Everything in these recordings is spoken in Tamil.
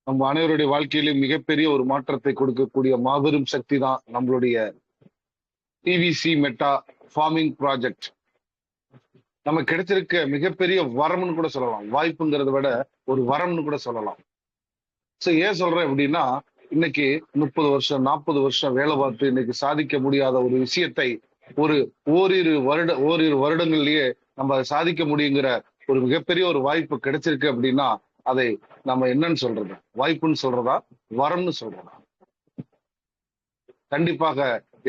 நம்ம அனைவருடைய வாழ்க்கையிலும் மிகப்பெரிய ஒரு மாற்றத்தை கொடுக்கக்கூடிய மாபெரும் சக்தி தான் நம்மளுடைய பிவிசி மெட்டா ஃபார்மிங் ப்ராஜெக்ட். நமக்கு கிடைச்சிருக்க மிகப்பெரிய வரம்னு கூட சொல்லலாம், வாய்ப்புங்கிறத விட ஒரு வரம்னு கூட சொல்லலாம். சோ ஏன் சொல்றேன் அப்படின்னா, இன்னைக்கு 30 வருஷம் 40 வருஷம் வேலை பார்த்து இன்னைக்கு சாதிக்க முடியாத ஒரு விஷயத்தை ஒரு ஓரிரு வருடங்கள்லயே நம்ம அதை சாதிக்க முடியுங்கிற ஒரு மிகப்பெரிய ஒரு வாய்ப்பு கிடைச்சிருக்கு அப்படின்னா, அதை நம்ம என்னன்னு சொல்றது, வாய்ப்புன்னு சொல்றதா, வரம்னு சொல்றதா? கண்டிப்பாக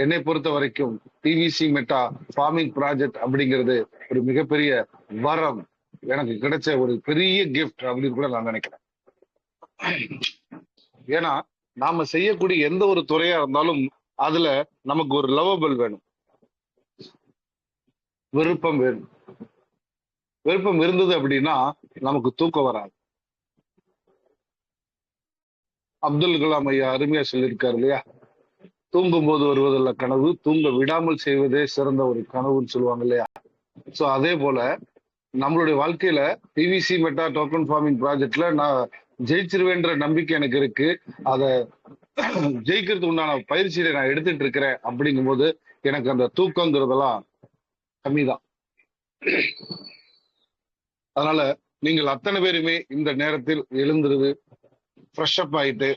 என்னை பொறுத்த வரைக்கும் பிவிசி மெட்டா ஃபார்மிங் ப்ராஜெக்ட் அப்படிங்கிறது ஒரு மிகப்பெரிய வரம், எனக்கு கிடைச்ச ஒரு பெரிய கிஃப்ட் அப்படின்னு கூட நான் நினைக்கிறேன். ஏன்னா நாம செய்யக்கூடிய எந்த ஒரு துறையா இருந்தாலும் அதுல நமக்கு ஒரு லவபிள் வேணும், விருப்பம் வேணும். விருப்பம் இருந்தது அப்படின்னா நமக்கு தூக்கம் வராது. அப்துல் கலாம் ஐயா அருமையா சொல்லியிருக்காரு இல்லையா, தூங்கும் போது வருவதில்ல கனவு, தூங்க விடாமல் செய்வதே சிறந்த ஒரு கனவுன்னு சொல்லுவாங்க இல்லையா. சோ அதே போல நம்மளுடைய வாழ்க்கையில பிவிசி மெட்டா டோக்கன் ஃபார்மிங் ப்ராஜெக்ட்ல நான் ஜெயிச்சிருவேன்ற நம்பிக்கை எனக்கு இருக்கு. அதை ஜெயிக்கிறதுக்கு உண்டான பயிற்சியை நான் எடுத்துட்டு இருக்கிறேன். அப்படிங்கும் போது எனக்கு அந்த தூக்கங்கிறதெல்லாம் கம்மிதான். அதனால நீங்கள் அத்தனை பேருமே இந்த நேரத்தில் எழுந்திருது ஃப்ரெஷ் அப் ஆயிட்டு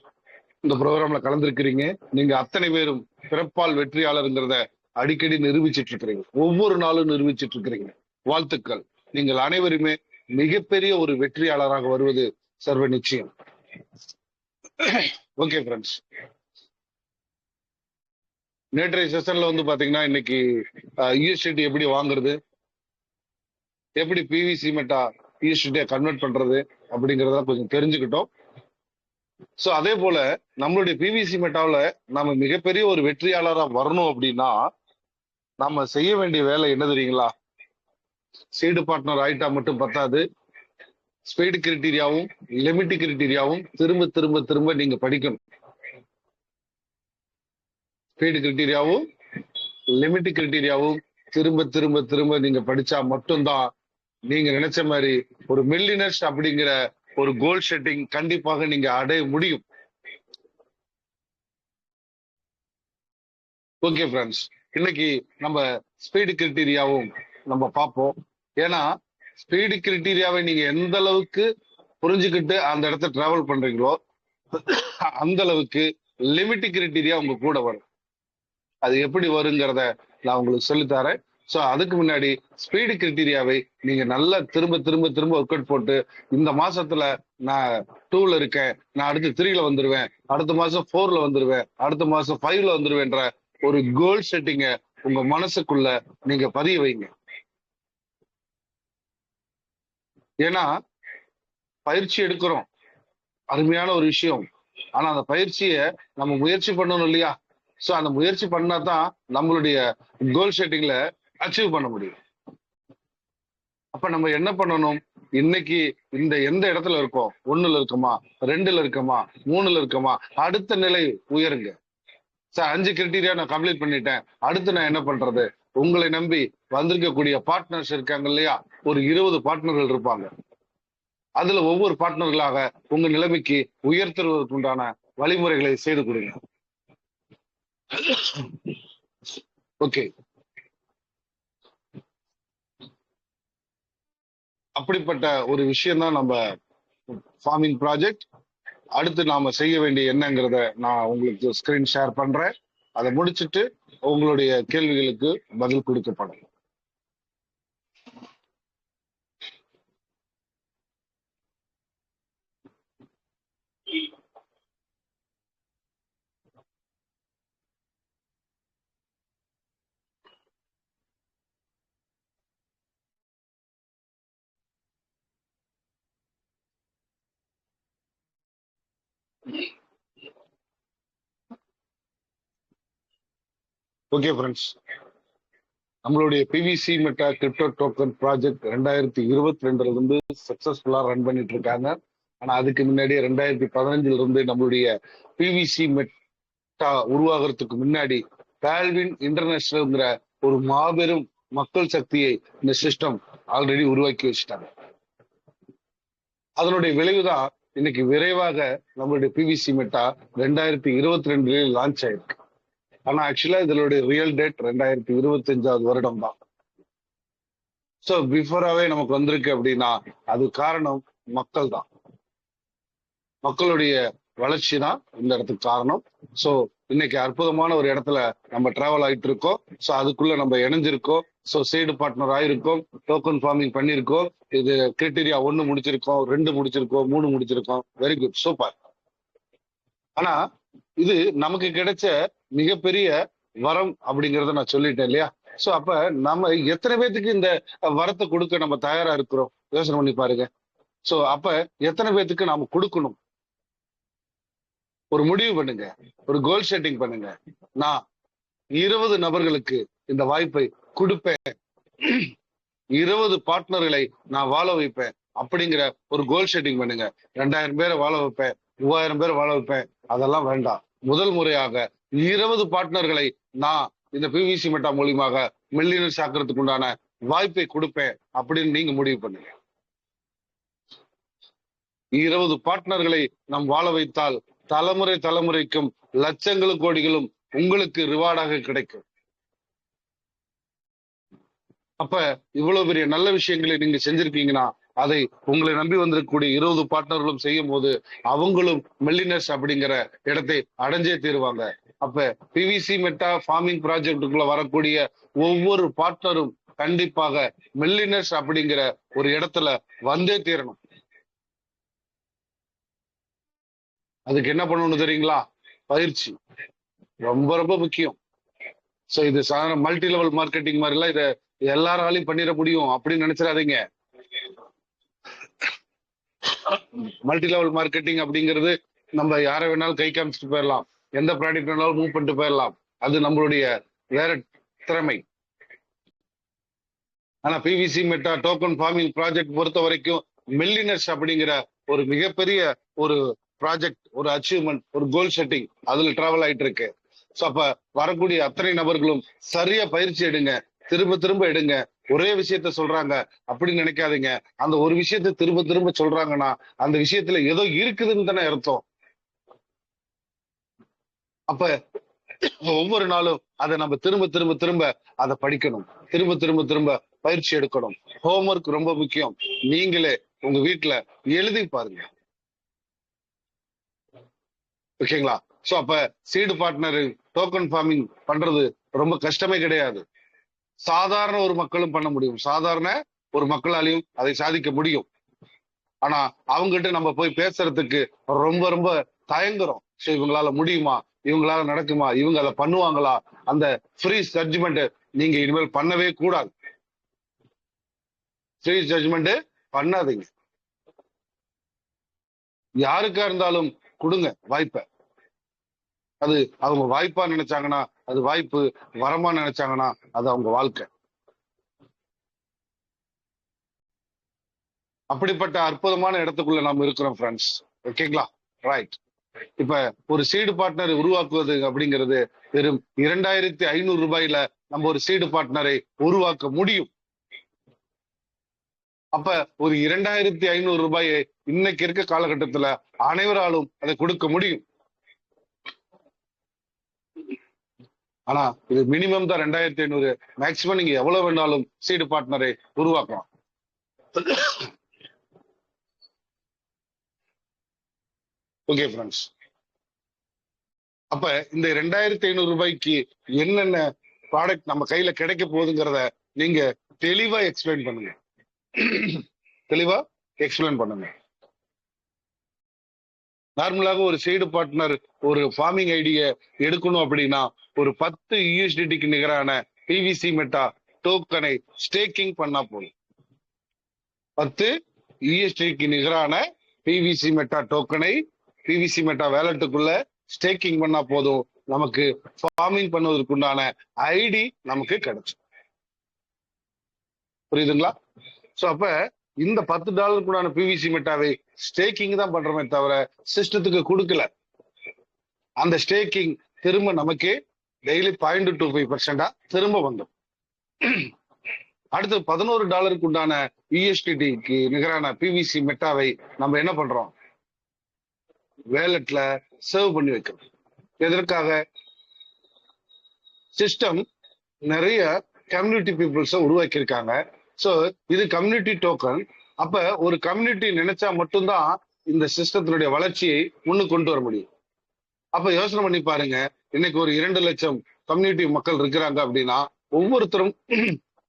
இந்த ப்ரோக்ராம்ல கலந்துருக்கிறீங்க. நீங்க அத்தனை பேரும் பிறப்பால் வெற்றியாளருங்கிறத அடிக்கடி நிரூபிச்சிட்டு இருக்கிறீங்க, ஒவ்வொரு நாளும் நிரூபிச்சிட்டு இருக்கிறீங்க. வாழ்த்துக்கள். நீங்கள் அனைவருமே மிகப்பெரிய ஒரு வெற்றியாளராக வருவது சர்வ நிச்சயம். ஓகே ஃப்ரெண்ட்ஸ், நேற்றைய செஷன்ல வந்து பாத்தீங்கன்னா இன்னைக்கு யூஎஸ்டி எப்படி வாங்குறது, எப்படி பிவிசி மெட்டா யூஎஸ்டியை கன்வெர்ட் பண்றது அப்படிங்கறத கொஞ்சம் தெரிஞ்சுக்கிட்டோம். சோ அதே போல நம்மளுடைய பிவிசி மெட்டாவில் நம்ம மிகப்பெரிய ஒரு வெற்றியாளரா வரணும் அப்படின்னா நம்ம செய்ய வேண்டிய வேலை என்ன தெரியுங்களா? சீடு பார்ட்னர் ஆயிட்டா மட்டும் பத்தாது, ஸ்பீடு கிரிட்டீரியாவும் லிமிட் கிரிட்டீரியாவும் திரும்ப திரும்ப திரும்ப நீங்க படிக்கணும். ஸ்பீடு கிரிட்டீரியாவும் லிமிட் கிரிட்டீரியாவும் திரும்ப திரும்ப திரும்ப நீங்க படிச்சா மட்டும்தான் நீங்க நினைச்ச மாதிரி ஒரு மில்லியனர்ஸ் அப்படிங்கிற ஒரு கோல் செட்டிங் கண்டிப்பாக நீங்க அடைய முடியும். ஓகே ஃப்ரெண்ட்ஸ், இன்னைக்கு நம்ம ஸ்பீடு கிரிட்டீரியாவும் நம்ம பார்ப்போம். ஏன்னா ஸ்பீடு கிரிட்டீரியாவை நீங்க எந்த அளவுக்கு புரிஞ்சுக்கிட்டு அந்த இடத்த டிராவல் பண்றீங்களோ அந்த அளவுக்கு லிமிட் கிரிட்டீரியா உங்க கூட வரும். அது எப்படி வருங்கிறத நான் உங்களுக்கு சொல்லித்தரேன். ஸோ அதுக்கு முன்னாடி ஸ்பீடு கிரிட்டீரியாவை நீங்க நல்லா திரும்ப திரும்ப திரும்ப ஒர்க் அவுட் போட்டு, இந்த மாசத்துல நான் 2ல இருக்கேன், நான் அடுத்து 3ல வந்துருவேன், அடுத்த மாசம் 4ல வந்துருவேன், அடுத்த மாசம் 5ல வந்துருவேன்ற ஒரு கோல் செட்டிங்க உங்க மனசுக்குள்ள நீங்க பதிய வைங்க. ஏன்னா பயிற்சி எடுக்கிறோம், அருமையான ஒரு விஷயம். ஆனா அந்த பயிற்சியை நம்ம முயற்சி பண்ணணும் இல்லையா? சோ அந்த முயற்சி பண்ணா தான் நம்மளுடைய கோல் செட்டிங்ல அச்சீவ் பண்ண முடியும். அப்ப நம்ம என்ன பண்ணணும்? இன்னைக்கு இந்த எந்த இடத்துல இருக்கோம், 1ல இருக்கோமா, 2ல இருக்கோமா, 3ல இருக்கோமா, அடுத்த நிலை உயருங்க. சார் 5 கிரிட்டீரியா நான் கம்ப்ளீட் பண்ணிட்டேன், அடுத்து நான் என்ன பண்றது? உங்களை நம்பி வந்திருக்கக்கூடிய பார்ட்னர்ஸ் இருக்காங்க இல்லையா, ஒரு 20 பார்ட்னர்கள் இருப்பாங்க. அதுல ஒவ்வொரு பார்ட்னர்களாக உங்க நிலைமைக்கு உயர்த்துவதற்கு உண்டான வழிமுறைகளை செய்து கொடுங்க. ஓகே, அப்படிப்பட்ட ஒரு விஷயம் தான் நம்ம ஃபார்மிங் ப்ராஜெக்ட். அடுத்து நாம செய்ய வேண்டிய என்னங்கிறத நான் உங்களுக்கு ஸ்கிரீன் ஷேர் பண்றேன். அதை முடிச்சுட்டு உங்களுடைய கேள்விகளுக்கு பதில் கொடுக்கப்படும். ஓகே ஃப்ரெண்ட்ஸ், நம்மளுடைய PVC Meta crypto token project 2022ல இருந்து சக்சஸ்ஃபுல்லா ரன் பண்ணிட்டு இருக்காங்க. ஆனா அதுக்கு முன்னாடியே 2015ல இருந்து நம்மளுடைய பிவிசி மெட்டா உருவாகிறதுக்கு முன்னாடி கால்வின் இன்டர்நேஷனல்ங்கிற ஒரு மாபெரும் மக்கள் சக்தியை இந்த சிஸ்டம் ஆல்ரெடி உருவாக்கி வச்சுட்டாங்க. அதனுடைய விளைவுதான் இன்னைக்கு விரைவாக நம்மளுடைய பிவிசி மெட்டா 2022 லான்ச் ஆயிருக்கு. ஆனா ஆக்சுவலா இதனுடைய ரியல் டேட் 2025 வருடம் தான். சோ பிஃபோராவே நமக்கு வந்திருக்கு அப்படின்னா அது காரணம் மக்கள் தான். மக்களுடைய வளர்ச்சி தான் இந்த இடத்துக்கு காரணம். சோ இன்னைக்கு அற்புதமான ஒரு இடத்துல நம்ம டிராவல் ஆயிட்டு இருக்கோம். சோ அதுக்குள்ள நம்ம இணைஞ்சிருக்கோம். சோ சைடு பார்ட்னர் ஆயிருக்கோம், டோக்கன் ஃபார்மிங் பண்ணிருக்கோம். இது கிரைட்டீரியா 1 முடிச்சிருக்கோம், 2 முடிச்சிருக்கோம், 3 முடிச்சிருக்கோம். Very good, super. ஆனா இது நமக்கு கிடைச்ச மிகப்பெரிய வரம் அப்படிங்கறத நான் சொல்லிட்டேன் இல்லையா? சோ அப்ப நம்ம எத்தனை பேத்துக்கு இந்த வரத்தை கொடுக்க நம்ம தயாரா இருக்கிறோம்? யோசனை பண்ணி பாருங்க. சோ அப்ப எத்தனை பேத்துக்கு நாம கொடுக்கணும்? ஒரு முடிவு பண்ணுங்க, ஒரு கோல் செட்டிங் பண்ணுங்க. நான் 20 நபர்களுக்கு இந்த வாய்ப்பை கொடுப்பேன், 20 பார்ட்னர்களை நான் வாழ வைப்பேன் அப்படிங்கிற ஒரு கோல் செட்டிங் பண்ணுங்க. 2000 பேரை வாழ வைப்பேன், 3000 பேரை வாழ வைப்பேன், அதெல்லாம் வேண்டாம். முதல் முறையாக 20 பார்ட்னர்களை நான் இந்த பிவிசி மெட்டா மூலியமாக மில்லியனர்ஸ் ஆக்கிறதுக்கு உண்டான வாய்ப்பை கொடுப்பேன் அப்படின்னு நீங்க முடிவு பண்ணுங்க. 20 பார்ட்னர்களை நாம் வாழ வைத்தால் தலைமுறைக்கும் லட்சங்களும் கோடிகளும் உங்களுக்கு ரிவார்டாக கிடைக்கும். அப்ப இவ்வளவு பெரிய நல்ல விஷயங்களை நீங்க செஞ்சிருக்கீங்கன்னா அதை உங்களை நம்பி வந்திருக்கக்கூடிய 20 பார்ட்னர்களும் செய்யும் போது அவங்களும் மில்லியனர்ஸ் அப்படிங்கிற இடத்தை அடைஞ்சே தீருவாங்க. அப்ப பிவிசி மெட்டா ஃபார்மிங் ப்ராஜெக்டுக்குள்ள வரக்கூடிய ஒவ்வொரு பார்ட்னரும் கண்டிப்பாக மில்லியனர்ஸ் அப்படிங்கிற ஒரு இடத்துல வந்தே தீரணும். அதுக்கு என்ன பண்ணணும் தெரியுங்களா? பயிற்சி ரொம்ப ரொம்ப முக்கியம். சோ இது சாதாரண மல்டி லெவல் மார்க்கெட்டிங் மாதிரி எல்லாம் இதை எல்லாராலையும் பண்ணிட முடியும் அப்படின்னு நினைச்சிடாதீங்க. மல்டி லெவல் மார்க்கெட்டிங் அப்படிங்கிறது நம்ம யாரை வேணாலும் கை காமிச்சிட்டு போயிடலாம், எந்த ப்ராடக்ட் வேணாலும் மூவ் பண்ணிட்டு போயிடலாம். அது நம்மளுடைய வேற திறமை. ஆனா PVC meta token farming project பொறுத்த வரைக்கும் மில்லியனர்ஸ் அப்படிங்கிற ஒரு மிகப்பெரிய ஒரு ப்ராஜெக்ட், ஒரு அச்சீவ்மெண்ட், ஒரு கோல் செட்டிங் அதுல டிராவல் ஆயிட்டு இருக்கு. சோ அப்ப வரக்கூடிய அத்தனை நபர்களும் சரியா பயிற்சி எடுங்க, திரும்ப திரும்ப எடுங்க. ஒரே விஷயத்த சொல்றாங்க அப்படின்னு நினைக்காதீங்க. அந்த ஒரு விஷயத்த திரும்ப திரும்ப சொல்றாங்கன்னா அந்த விஷயத்துல ஏதோ இருக்குதுன்னு தானே அர்த்தம். அப்ப ஒவ்வொரு நாளும் அதை நம்ம திரும்ப திரும்ப திரும்ப அதை படிக்கணும், திரும்ப திரும்ப திரும்ப பயிற்சி எடுக்கணும். ஹோம்ஒர்க் ரொம்ப முக்கியம். நீங்களே உங்க வீட்டுல எழுதி பாருங்க, ஓகேங்களா? சோ அப்ப சீடு பார்ட்னர் டோக்கன் ஃபார்மிங் பண்றது ரொம்ப கஷ்டமே கிடையாது. சாதாரண ஒரு மக்களும் பண்ண முடியும், சாதாரண ஒரு மக்களாலையும் அதை சாதிக்க முடியும். ஆனா அவங்ககிட்ட நம்ம போய் பேசுறதுக்கு ரொம்ப ரொம்ப தயங்குறோம். சோ இவங்களால முடியுமா, இவங்களால நடக்குமா, இவங்க அதை பண்ணுவாங்களா? அந்த ஃப்ரீ ஜட்ஜ்மெண்ட் நீங்க இனிமேல் பண்ணவே கூடாது. ஃப்ரீ ஜட்ஜ்மெண்ட் பண்ணாதீங்க. யாருக்கா இருந்தாலும் கொடுங்க வாய்ப்பை. அது அவங்க வாய்ப்பா நினைச்சாங்கன்னா அது வாய்ப்பு, வரமா நினைச்சாங்கன்னா அது அவங்க வாழ்க்கை. அப்படிப்பட்ட அற்புதமான இடத்துக்குள்ள நம்ம இருக்கிறோம் ஃப்ரெண்ட்ஸ், ஓகேங்களா? ரைட். இப்ப ஒரு சீடு பார்ட்னர் உருவாக்குவது அப்படிங்கிறது வெறும் 2500 ரூபாயில நம்ம ஒரு சீடு பார்ட்னரை உருவாக்க முடியும். அப்ப ஒரு 2500 ரூபாயை இன்னைக்கு இருக்க காலகட்டத்துல அனைவராலும் அதை கொடுக்க முடியும். ஆனா இது மினிமம் தான் 2500. மேக்சிமம் நீங்க எவ்வளவு வேணாலும் சீடு பார்ட்னரை உருவாக்கலாம். ஓகே ஃப்ரெண்ட்ஸ், அப்ப இந்த 2500 ரூபாய்க்கு என்னென்ன ப்ராடக்ட் நம்ம கையில கிடைக்க போகுதுங்கிறத நீங்க தெளிவா எக்ஸ்பிளைன் பண்ணுங்க, தெளிவா எக்ஸ்பிளைன் பண்ணுங்க. நார்மலாக ஒரு சைடு பார்ட்னர் ஒரு ஃபார்மிங் ஐடிய எடுக்கணும் அப்படின்னா ஒரு 10 USDTக்கு நிகரான பிவிசி மெட்டா டோக்கனை ஸ்டேக்கிங் பண்ணா போதும். 10 USDTக்கு நிகரான பிவிசி மெட்டா டோக்கனை பிவிசி மெட்டா வேலட்டுக்குள்ள ஸ்டேக்கிங் பண்ணா போதும், நமக்கு ஃபார்மிங் பண்ணுவதற்குண்டான ஐடி நமக்கு கிடைக்கும். புரியுதுங்களா? சோ அப்ப இந்த $10 பிவிசி மெட்டாவை ஸ்டேக்கிங் தான் பண்றோமே தவிர சிஸ்டத்துக்கு கொடுக்கல. அந்த ஸ்டேக்கிங் திரும்ப நமக்கு டெய்லி 0.25% திரும்ப வந்துடும். அடுத்து $11 USDTக்கு நிகரான பிவிசி மெட்டாவை நம்ம என்ன பண்றோம்? வேலட்ல சேவ் பண்ணி வைக்கணும். எதற்காக? சிஸ்டம் நிறைய கம்யூனிட்டி பீப்புள்ஸ உருவாக்கி இருக்காங்க. சோ இது கம்யூனிட்டி டோக்கன். அப்ப ஒரு கம்யூனிட்டி நினைச்சா மட்டும்தான் இந்த சிஸ்டத்தினுடைய வளர்ச்சியை முன்னுக்கு கொண்டு வர முடியும். அப்ப யோசனை பண்ணி பாருங்க, இன்னைக்கு ஒரு 2 லட்சம் கம்யூனிட்டி மக்கள் இருக்கிறாங்க அப்படின்னா ஒவ்வொருத்தரும்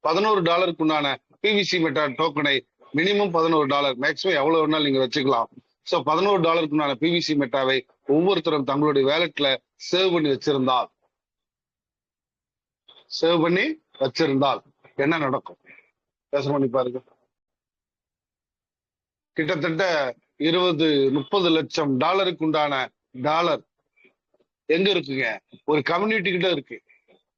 $11 உண்டான பிவிசி மெட்டா டோக்கனை மினிமம் $11, மேக்சிமம் எவ்வளவு வேணாலும் நீங்க வச்சுக்கலாம். சோ $11 உண்டான பிவிசி மெட்டாவை ஒவ்வொருத்தரும் தங்களுடைய வேலட்ல சேவ் பண்ணி வச்சிருந்தால் என்ன நடக்கும்? யோசனை பண்ணி பாருங்க. கிட்டத்தட்ட 20-30 லட்சம் டாலருக்கு உண்டான டாலர் எங்க இருக்குங்க? ஒரு கம்யூனிட்டி கிட்ட இருக்கு.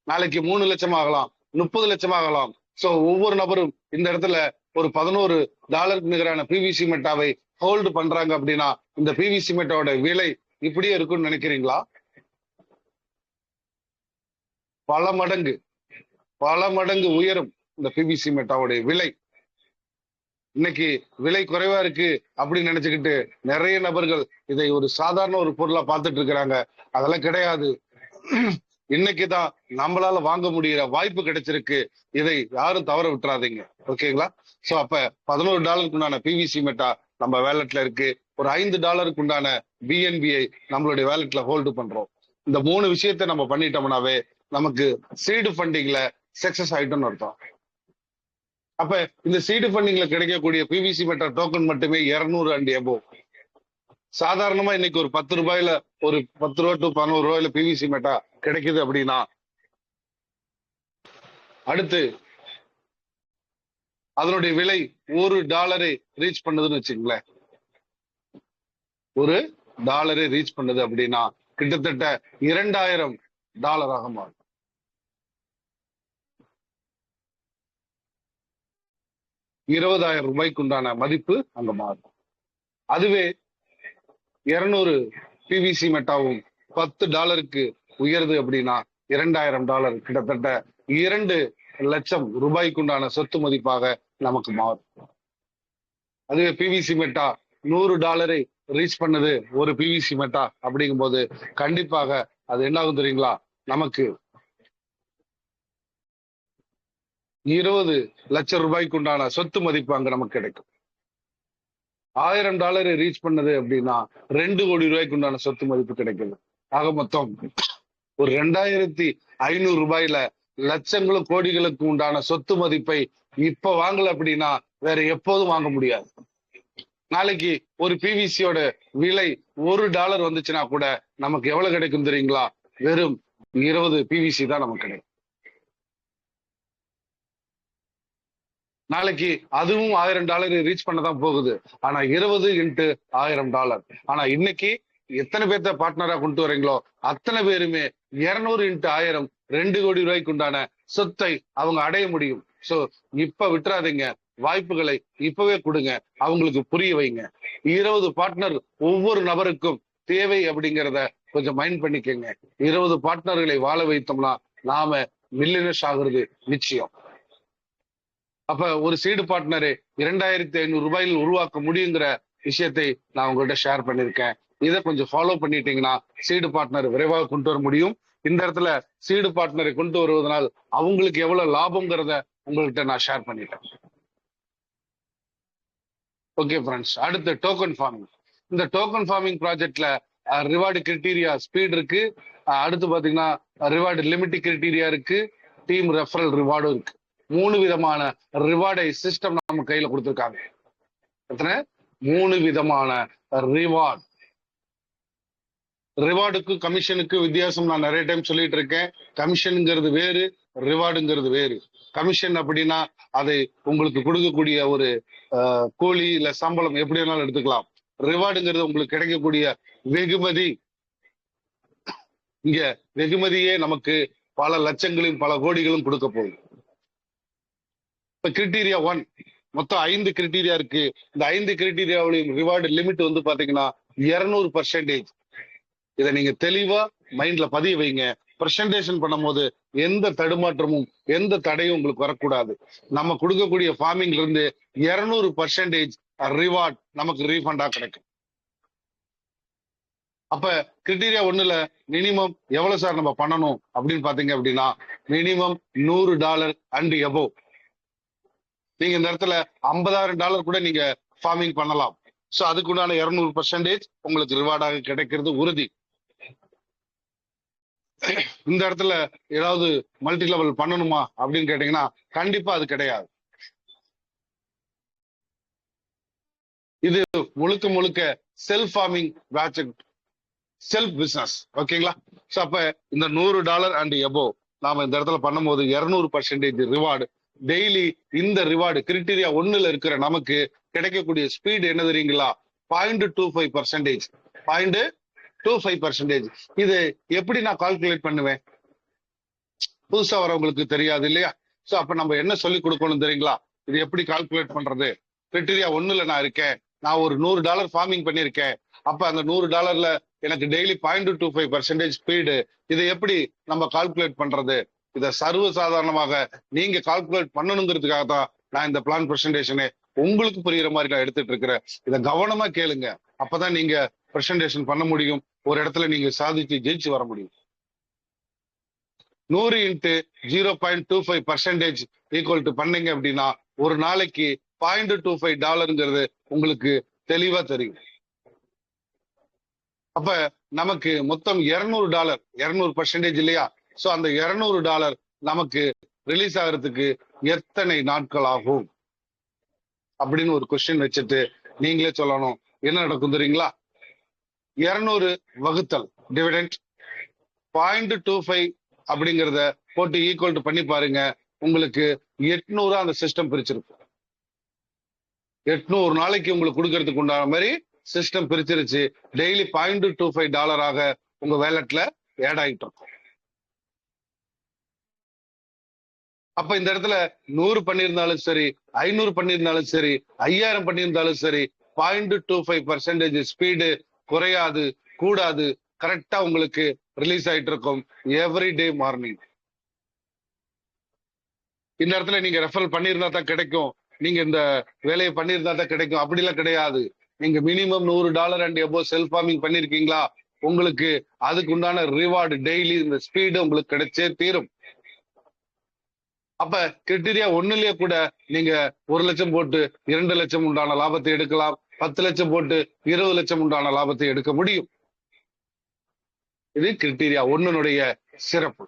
நாளைக்கு 3 லட்சம் ஆகலாம், 30 லட்சம் ஆகலாம். சோ ஒவ்வொரு நபரும் இந்த இடத்துல ஒரு $11 நிகரான பிவிசி மெட்டாவை ஹோல்டு பண்றாங்க அப்படின்னா இந்த பிவிசி மெட்டாவோட விலை இப்படியே இருக்கும்னு நினைக்கிறீங்களா? பல மடங்கு உயரும் இந்த பிவிசி மெட்டாவுடைய விலை. இன்னைக்கு விலை குறைவா இருக்கு அப்படின்னு நினைச்சுக்கிட்டு நிறைய நபர்கள் இதை ஒரு சாதாரண ஒரு பொருளா பார்த்துட்டு இருக்கிறாங்க. அதெல்லாம் கிடையாது. இன்னைக்குதான் நம்மளால வாங்க முடியற வாய்ப்பு கிடைச்சிருக்கு. இதை யாரும் தவற விட்டுறாதீங்க. ஓகேங்களா? சோ அப்ப $11 உண்டான பிவிசி மெட்டா நம்ம வேலட்ல இருக்கு. ஒரு $5 உண்டான பிஎன்பிஐ நம்மளுடைய வேலட்ல ஹோல்டு பண்றோம். இந்த 3 விஷயத்தை நம்ம பண்ணிட்டோம்னாவே நமக்கு சீடு ஃபண்டிங்ல சக்சஸ் ஆயிட்டோம்னு அர்த்தம். அப்ப இந்த சீடு ஃபண்டிங்ல கிடைக்கக்கூடிய பிவிசி மெட்டா டோக்கன் மட்டுமே 200 அண்ட் எபோவ். சாதாரணமா இன்னைக்கு ஒரு $10 ஒரு $10 to $11 பிவிசி மெட்டா கிடைக்குது அப்படின்னா அடுத்து அதனுடைய விலை $1 ரீச் பண்ணுதுன்னு வச்சுங்களேன். $1 ரீச் பண்ணுது அப்படின்னா கிட்டத்தட்ட $2000 மாறும். $20,000 உண்டான மதிப்பு அங்க மாறும். அதுவே 200 பிவிசி மெட்டாவும் $10 உயருது அப்படின்னா $2000 கிட்டத்தட்ட 2 லட்சம் ரூபாய்க்கு உண்டான சொத்து மதிப்பாக நமக்கு மாறும். அதுவே பிவிசி மெட்டா $100 ரீச் பண்ணது ஒரு பிவிசி மெட்டா அப்படிங்கும் போது கண்டிப்பாக அது என்ன ஆகும் தெரியுங்களா? நமக்கு 20 லட்சம் ரூபாய்க்கு உண்டான சொத்து மதிப்பு அங்க நமக்கு கிடைக்கும். $1000 ரீச் பண்ணது அப்படின்னா 2 கோடி ரூபாய்க்கு உண்டான சொத்து மதிப்பு கிடைக்குது. ஆக மொத்தம் ஒரு $2500 லட்சங்களும் கோடிகளுக்கு உண்டான சொத்து மதிப்பை இப்ப வாங்கல அப்படின்னா வேற எப்போதும் வாங்க முடியாது. நாளைக்கு ஒரு பிவிசியோட விலை $1 வந்துச்சுன்னா கூட நமக்கு எவ்வளவு கிடைக்கும் தெரியுங்களா? வெறும் 20 பிவிசி தான் நமக்கு கிடைக்கும். நாளைக்கு அதுவும் $1000 ரீச் பண்ணதான் போகுது. ஆனா 20 × $1000. ஆனா இன்னைக்கு எத்தனை பேர்த்த பார்ட்னரா கொண்டு வரீங்களோ அத்தனை பேருமே 200 × 1000 2 கோடி ரூபாய்க்கு உண்டான சொத்தை அவங்க அடைய முடியும். சோ இப்ப விட்டுறாதீங்க, வாய்ப்புகளை இப்பவே கொடுங்க, அவங்களுக்கு புரிய வைங்க. 20 பார்ட்னர் ஒவ்வொரு நபருக்கும் தேவை அப்படிங்கிறத கொஞ்சம் மைண்ட் பண்ணிக்கங்க. 20 பார்ட்னர்களை வாழ வைத்தோம்னா நாம மில்லியனர்ஸ் ஆகுறது நிச்சயம். அப்ப ஒரு சீடு பார்ட்னரை $2500 உருவாக்க முடியுங்கிற விஷயத்தை நான் உங்கள்கிட்ட ஷேர் பண்ணிருக்கேன். இதை கொஞ்சம் ஃபாலோ பண்ணிட்டீங்கன்னா சீடு பார்ட்னர் விரைவாக கொண்டு வர முடியும். இந்த இடத்துல சீடு பார்ட்னரை கொண்டு வருவதனால் அவங்களுக்கு எவ்வளவு லாபம்ங்கிறத உங்கள்கிட்ட நான் ஷேர் பண்ணிட்டேன். ஓகே ஃப்ரெண்ட்ஸ், அடுத்து டோக்கன் ஃபார்மிங். இந்த டோக்கன் ஃபார்மிங் ப்ராஜெக்ட்ல ரிவார்டு கிரிட்டீரியா ஸ்பீட் இருக்கு. அடுத்து பாத்தீங்கன்னா ரிவார்டு லிமிட் கிரிட்டீரியா இருக்கு, டீம் ரெஃபரல் ரிவார்டும் இருக்கு. 3 விதமான ரிவார்டை சிஸ்டம் நம்ம கையில கொடுத்துருக்காங்க. எத்தனை? 3 விதமான ரிவார்டு. ரிவார்டுக்கு கமிஷனுக்கு வித்தியாசம் நான் நிறைய டைம் சொல்லிட்டு இருக்கேன். கமிஷனுங்கிறது வேறு, ரிவார்டுங்கிறது வேறு. கமிஷன் அப்படின்னா அதை உங்களுக்கு கொடுக்கக்கூடிய ஒரு கூலி இல்ல சம்பளம் எப்படி வேணாலும் எடுத்துக்கலாம். ரிவார்டுங்கிறது உங்களுக்கு கிடைக்கக்கூடிய வெகுமதி. இங்க வெகுமதியே நமக்கு பல லட்சங்களையும் பல கோடிகளும் கொடுக்க போகுது. இப்ப கிரிட்டீரியா 1 மொத்தம் 5 கிரிட்டீரியா இருக்கு. இந்த 5 கிரிட்டீரியாவுடைய ரிவார்டு லிமிட் வந்து பாத்தீங்கன்னா 200%. இதை நீங்க தெளிவா மைண்ட்ல பதிய வைங்க. பிரசன்டேஷன் பண்ணும் போது எந்த தடுமாற்றமும் எந்த தடையும் உங்களுக்கு வரக்கூடாது. நம்ம கொடுக்கக்கூடிய ஃபார்மிங்ல இருந்து 200% ரிவார்ட் நமக்கு ரீஃபண்டா கிடைக்கும். அப்ப கிரிட்டீரியா ஒண்ணுல மினிமம் எவ்வளவு சார் நம்ம பண்ணணும் அப்படின்னு பாத்தீங்க அப்படின்னா மினிமம் $100 அண்ட் எபோவ். நீங்க இந்த இடத்துல $50,000 கூட நீங்க ஃபார்மிங் பண்ணலாம். சோ அதுக்குண்டான 200% உங்களுக்கு ரிவார்டாக கிடைக்கிறது உறுதி. இந்த இடத்துல ஏதாவது மல்டி லெவல் பண்ணணுமா அப்படின்னு கேட்டீங்கன்னா கண்டிப்பா அது கிடையாது. இது முழுக்க முழுக்க self farming project, self business. ஓகேங்களா? சோ அப்ப இந்த $100 அண்ட் எபோவ் நாம இந்த இடத்துல பண்ணும்போது 200% ரிவார்டு டெய்லி. இந்த ரிவார்டு கிரிட்டீரியா ஒண்ணுல இருக்கிற நமக்கு கிடைக்கக்கூடிய ஸ்பீட் என்ன தெரியுங்களா? 0.25%. 0.25%. இது எப்படி நான் கால்குலேட் பண்ணுவேன்? புதுசா வரவங்களுக்கு தெரியாது இல்லையா? சோ அப்ப நம்ம என்ன சொல்லி கொடுக்கணும் தெரியுங்களா? இது எப்படி கால்குலேட் பண்றது? கிரிட்டீரியா ஒண்ணுல நான் இருக்கேன், நான் ஒரு $100 ஃபார்மிங் பண்ணிருக்கேன். அப்ப அந்த $100 எனக்கு டெய்லி 0.25% ஸ்பீடு. இதை எப்படி நம்ம கால்குலேட் பண்றது? இதை சர்வசாதாரணமாக நீங்க கால்குலேட் பண்ணணுங்கிறதுக்காக தான் நான் இந்த பிளான் பிரசன்டேஷனே உங்களுக்கு புரியுற மாதிரி நான் எடுத்துட்டு இருக்கிறேன். இதை கவனமா கேளுங்க. அப்பதான் நீங்க பிரசன்டேஷன் பண்ண முடியும். ஒரு இடத்துல நீங்க சாதிச்சு ஜெயிச்சு வர முடியும். 100 இன்ட்டு 0.25% ஈக்குவல் டு பண்ணீங்க அப்படின்னா ஒரு நாளைக்கு $0.25 உங்களுக்கு தெளிவா தெரியும். அப்ப நமக்கு மொத்தம் $200, 200% இல்லையா? சோ அந்த $200 நமக்கு ரிலீஸ் ஆகிறதுக்கு எத்தனை நாட்கள் ஆகும் அப்படின்னு ஒரு கொஸ்டின் வச்சுட்டு நீங்களே சொல்லணும். என்ன நடக்கும் தெரியுங்களா? 200 வகுத்தல் டிவிடெண்ட் 0.25 அப்படிங்கிறத போட்டு ஈக்குவல் டு பண்ணி பாருங்க. உங்களுக்கு 800 அந்த சிஸ்டம் பிரிச்சிருக்கும். 800 நாளைக்கு உங்களுக்கு கொடுக்கறதுக்கு உண்டான மாதிரி சிஸ்டம் பிரிச்சிருச்சு. டெய்லி $0.25 உங்க வேலட்ல ஆட் ஆகிட்டு இருக்கும். அப்ப இந்த இடத்துல 100 பண்ணியிருந்தாலும் சரி, 500 பண்ணியிருந்தாலும் சரி, 5000 பண்ணியிருந்தாலும் சரி, 0.25% ஸ்பீடு குறையாது, கூடாது. கரெக்டா உங்களுக்கு ரிலீஸ் ஆயிட்டு இருக்கும் எவ்ரி டே மார்னிங். இந்த இடத்துல நீங்க ரெஃபரல் பண்ணியிருந்தா தான் கிடைக்கும், நீங்க இந்த வேலையை பண்ணியிருந்தா தான் கிடைக்கும் அப்படிலாம் கிடையாது. நீங்க minimum $100 and above self farming பண்ணிருக்கீங்களா, உங்களுக்கு அதுக்கு உண்டான ரிவார்டு டெய்லி இந்த ஸ்பீடு உங்களுக்கு கிடைச்சே தீரும். அப்ப கிரிட்டீரியா ஒண்ணுலயே கூட நீங்க 1 லட்சம் போட்டு 2 லட்சம் உண்டான லாபத்தை எடுக்கலாம். 10 லட்சம் போட்டு 20 லட்சம் உண்டான லாபத்தை எடுக்க முடியும். இது கிரிட்டீரியா ஒண்ணுடைய சிறப்பு.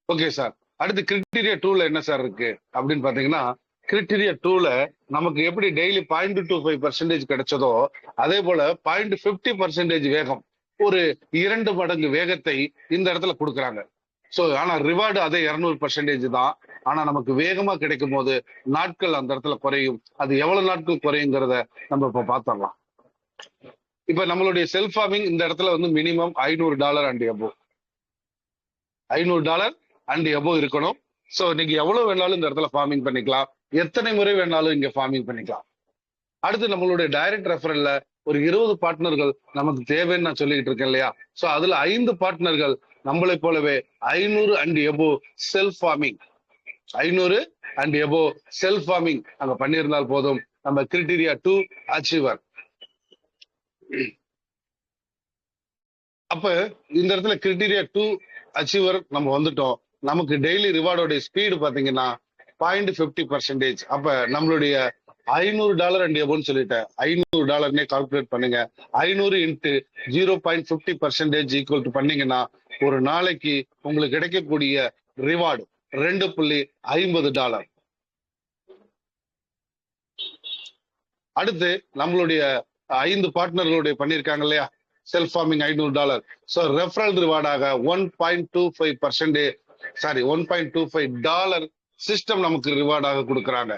Okay sir. அடுத்து கிரிட்டீரியா 2ல என்ன சார் இருக்கு அப்படின்னு பாத்தீங்கன்னா, கிரிட்டீரியா 2ல நமக்கு எப்படி டெய்லி 0.25% கிடைச்சதோ அதே போல 0.50% வேகம், ஒரு 2 மடங்கு வேகத்தை இந்த இடத்துல கொடுக்குறாங்க. சோ ஆனா ரிவார்டு அதே 200% தான். ஆனா நமக்கு வேகமா கிடைக்கும் போது நாட்கள் அந்த இடத்துல குறையும். அது எவ்வளவு நாட்கள் குறையுங்கிறத நம்ம இப்ப பாத்திரலாம். இப்ப நம்மளுடைய செல்ஃப் ஃபார்மிங் இந்த இடத்துல வந்து minimum $500 and above. $500 and above இருக்கணும். சோ நீங்க எவ்வளவு வேணாலும் இந்த இடத்துல ஃபார்மிங் பண்ணிக்கலாம், எத்தனை முறை வேணாலும் இங்க ஃபார்மிங் பண்ணிக்கலாம். அடுத்து நம்மளுடைய டைரக்ட் ரெஃபரல்ல ஒரு 20 பார்ட்னர்கள் நமக்கு தேவைன்னு நான் சொல்லிட்டு இருக்கேன் இல்லையா? சோ அதுல 5 பார்ட்னர்கள் நம்மளை போலவே 500 and above self farming, 500 and above self farming அங்க பண்ணியிருந்தால் போதும், நம்ம கிரிட்டீரியா 2 அச்சீவர். அப்ப இந்த இடத்துல கிரிட்டீரியா 2 அச்சீவர் நம்ம வந்துட்டோம். நமக்கு டெய்லி ரிவார்டோட ஸ்பீடு பாத்தீங்கன்னா 0.50%. அப்ப நம்மளுடைய $500 அண்ட் எபோன்னு சொல்லிட்டேன், $500 கால்குலேட் பண்ணுங்க. 500 இன்ட்டு 0.50% ஈக்குவல் டு பண்ணீங்கன்னா ஒரு நாளைக்கு உங்களுக்கு கிடைக்கக்கூடிய ரிவார்டு $2.50. அடுத்து நம்மளுடைய 5 பார்ட்னர்களுடைய பண்ணிருக்காங்க இல்லையா செல்ஃப் ஃபார்மிங் $500. சோ ரெஃபரல் ரிவார்டாக 1.25%, சாரி $1.25 சிஸ்டம் நமக்கு ரிவார்டாக கொடுக்கறாங்க.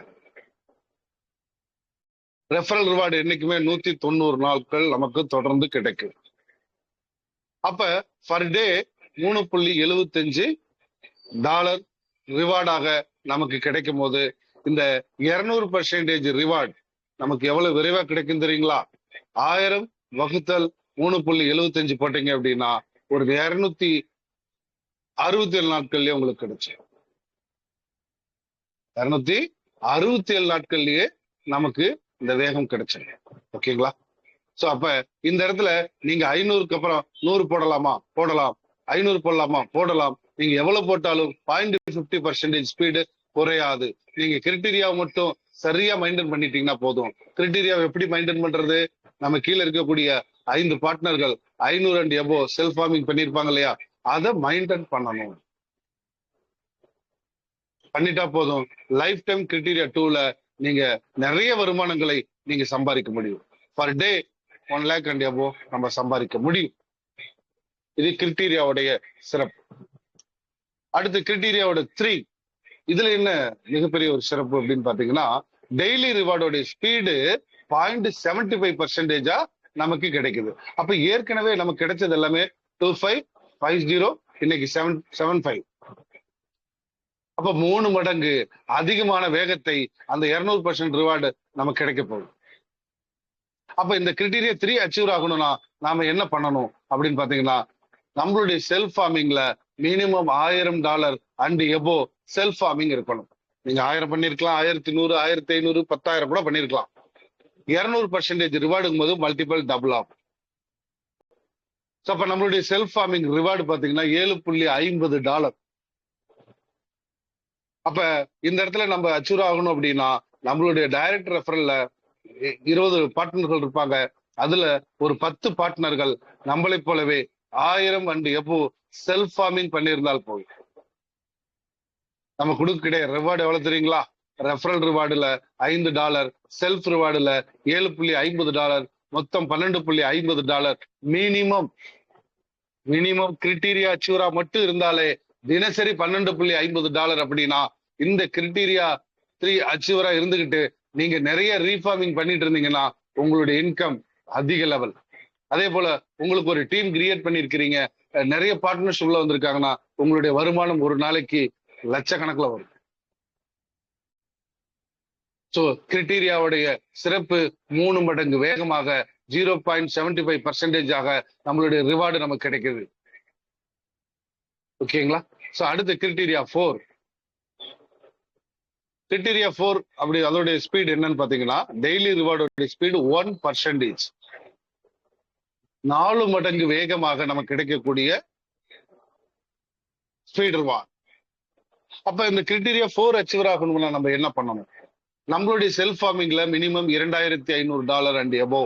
ரெஃபரல் ரிவார்டு என்னைக்குமே 190 நாட்கள் நமக்கு தொடர்ந்து கிடைக்கும். அப்ப பர் டே $3.75 ரிவார்டாக நமக்கு கிடைக்கும் போது இந்த 200% ரிவார்டு நமக்கு எவ்வளவு விரைவா கிடைக்கும் தெரியுங்களா? 1000 வகுத்தல் 3.75 போட்டீங்க அப்படின்னா ஒரு 267 நாட்கள்லயே உங்களுக்கு கிடைச்சு. 267 நாட்கள்லயே நமக்கு இந்த வேகம் கிடைச்சிருக்கு. ஓகேங்களா? சோ அப்ப இந்த இடத்துல நீங்க 500க்கு அப்புறம் 100 போடலாமா, போடலாம். 500 போடலாமா, போடலாம். நீங்க எவ்வளவு போட்டாலும் 0.50% ஸ்பீடு குறையாது. நீங்க கிரிட்டீரியாவை மட்டும் சரியா மெயின்டைன் பண்ணிட்டீங்கன்னா போதும். கிரிட்டீரியாவை எப்படி மெயின்டைன் பண்றது? நம்ம கீழே இருக்கக்கூடிய 5 பார்ட்னர்கள் 500 அண்ட் எபோ செல்ஃப் ஃபார்மிங் பண்ணிருப்பாங்க இல்லையா, அதை மெயின்டைன் பண்ணணும். பண்ணிட்டா போதும். லைஃப் டைம் கிரிட்டீரியா 2ல நீங்க நிறைய வருமானங்களை நீங்க சம்பாதிக்க முடியும். பர் டே 1 lakh அண்ட் எபோ நம்ம சம்பாதிக்க முடியும். இது கிரிட்டீரியாவுடைய சிறப்பு. அடுத்து கிரிட்டீரியாவோட 3, இதுல என்ன மிகப்பெரிய ஒரு சிறப்பு அப்படின்னு பாத்தீங்கன்னா, டெய்லி ரிவார்டோட ஸ்பீடு 0.75% நமக்கு கிடைக்குது. அப்ப ஏற்கனவே நமக்கு கிடைச்சது எல்லாமே 2550, இன்னைக்கு 775. அப்ப 3 மடங்கு அதிகமான வேகத்தை அந்த 200% ரிவார்டு நமக்கு கிடைக்க போகுது. அப்ப இந்த கிரிட்டீரியா 3 அச்சீவ் ஆகணும்னா நாம என்ன பண்ணணும் அப்படின்னு பாத்தீங்கன்னா, நம்மளுடைய செல்ஃப் ஃபார்மிங்ல minimum $1000 and above self farming இருக்கணும். நீங்க 1000 பண்ணிருக்கலாம், 1100, 1500, 10,000 கூட பண்ணிருக்கலாம். 200% ரிவார்டுங்கும் போது மல்டிபிள் டபுள் ஆகும். அப்ப நம்மளுடைய செல்ஃப் ஃபார்மிங் ரிவார்டு பாத்தீங்கன்னா $7.50. அப்ப இந்த இடத்துல நம்ம அச்சீவ் ஆகணும் அப்படின்னா, நம்மளுடைய டைரக்ட் ரெஃபரல்ல 20 பார்ட்னர்கள் இருப்பாங்க. அதுல ஒரு 10 பார்ட்னர்கள் நம்மளை போலவே 1000 அண்ட் எபோ செல்ஃப் ஃபார்மிங் பண்ணியிருந்தால் போதும். நம்ம கொடுக்க ரிவார்டு எவ்வளவு தெரியுங்களா? ரெஃபரல் ரிவார்டுல $5, செல்ஃப் ரிவார்டுல $7.50, மொத்தம் $12.50. மினிமம் கிரிட்டீரியா அச்சீவரா மட்டும் இருந்தாலே தினசரி $12.50. அப்படின்னா இந்த கிரிட்டீரியா 3 அச்சீவரா இருந்துகிட்டு நீங்க நிறைய ரீஃபார்மிங் பண்ணிட்டு இருந்தீங்கன்னா உங்களுடைய இன்கம் அதிக லெவல். அதே போல உங்களுக்கு ஒரு டீம் கிரியேட் பண்ணிருக்கிறீங்க, நிறைய பார்ட்னர்ஷிப் உள்ள வந்திருக்காங்கன்னா உங்களுடைய வருமானம் ஒரு நாளைக்கு லட்சக்கணக்கில் வரும். சோ கிரிட்டீரியாவுடைய சிறப்பு 3 மடங்கு வேகமாக 0.75% நம்மளுடைய ரிவார்டு நமக்கு கிடைக்குது. ஓகேங்களா? சோ அடுத்து கிரிட்டீரியா 4. கிரிட்டீரியா 4 அப்படி அதோடைய ஸ்பீட் என்னன்னு பாத்தீங்கன்னா, டெய்லி ரிவார்டோட ஸ்பீடு 1%. 4 மடங்கு வேகமாக நமக்கு கிடைக்கக்கூடிய ஸ்பீட் ரிவார்ட். அப்ப இந்த கிரிட்டீரியா 4 அச்சீவர் ஆகணும்னா நம்ம என்ன பண்ணணும்? நம்மளுடைய செல்ஃப் ஃபார்மிங்ல minimum $2,500 and above,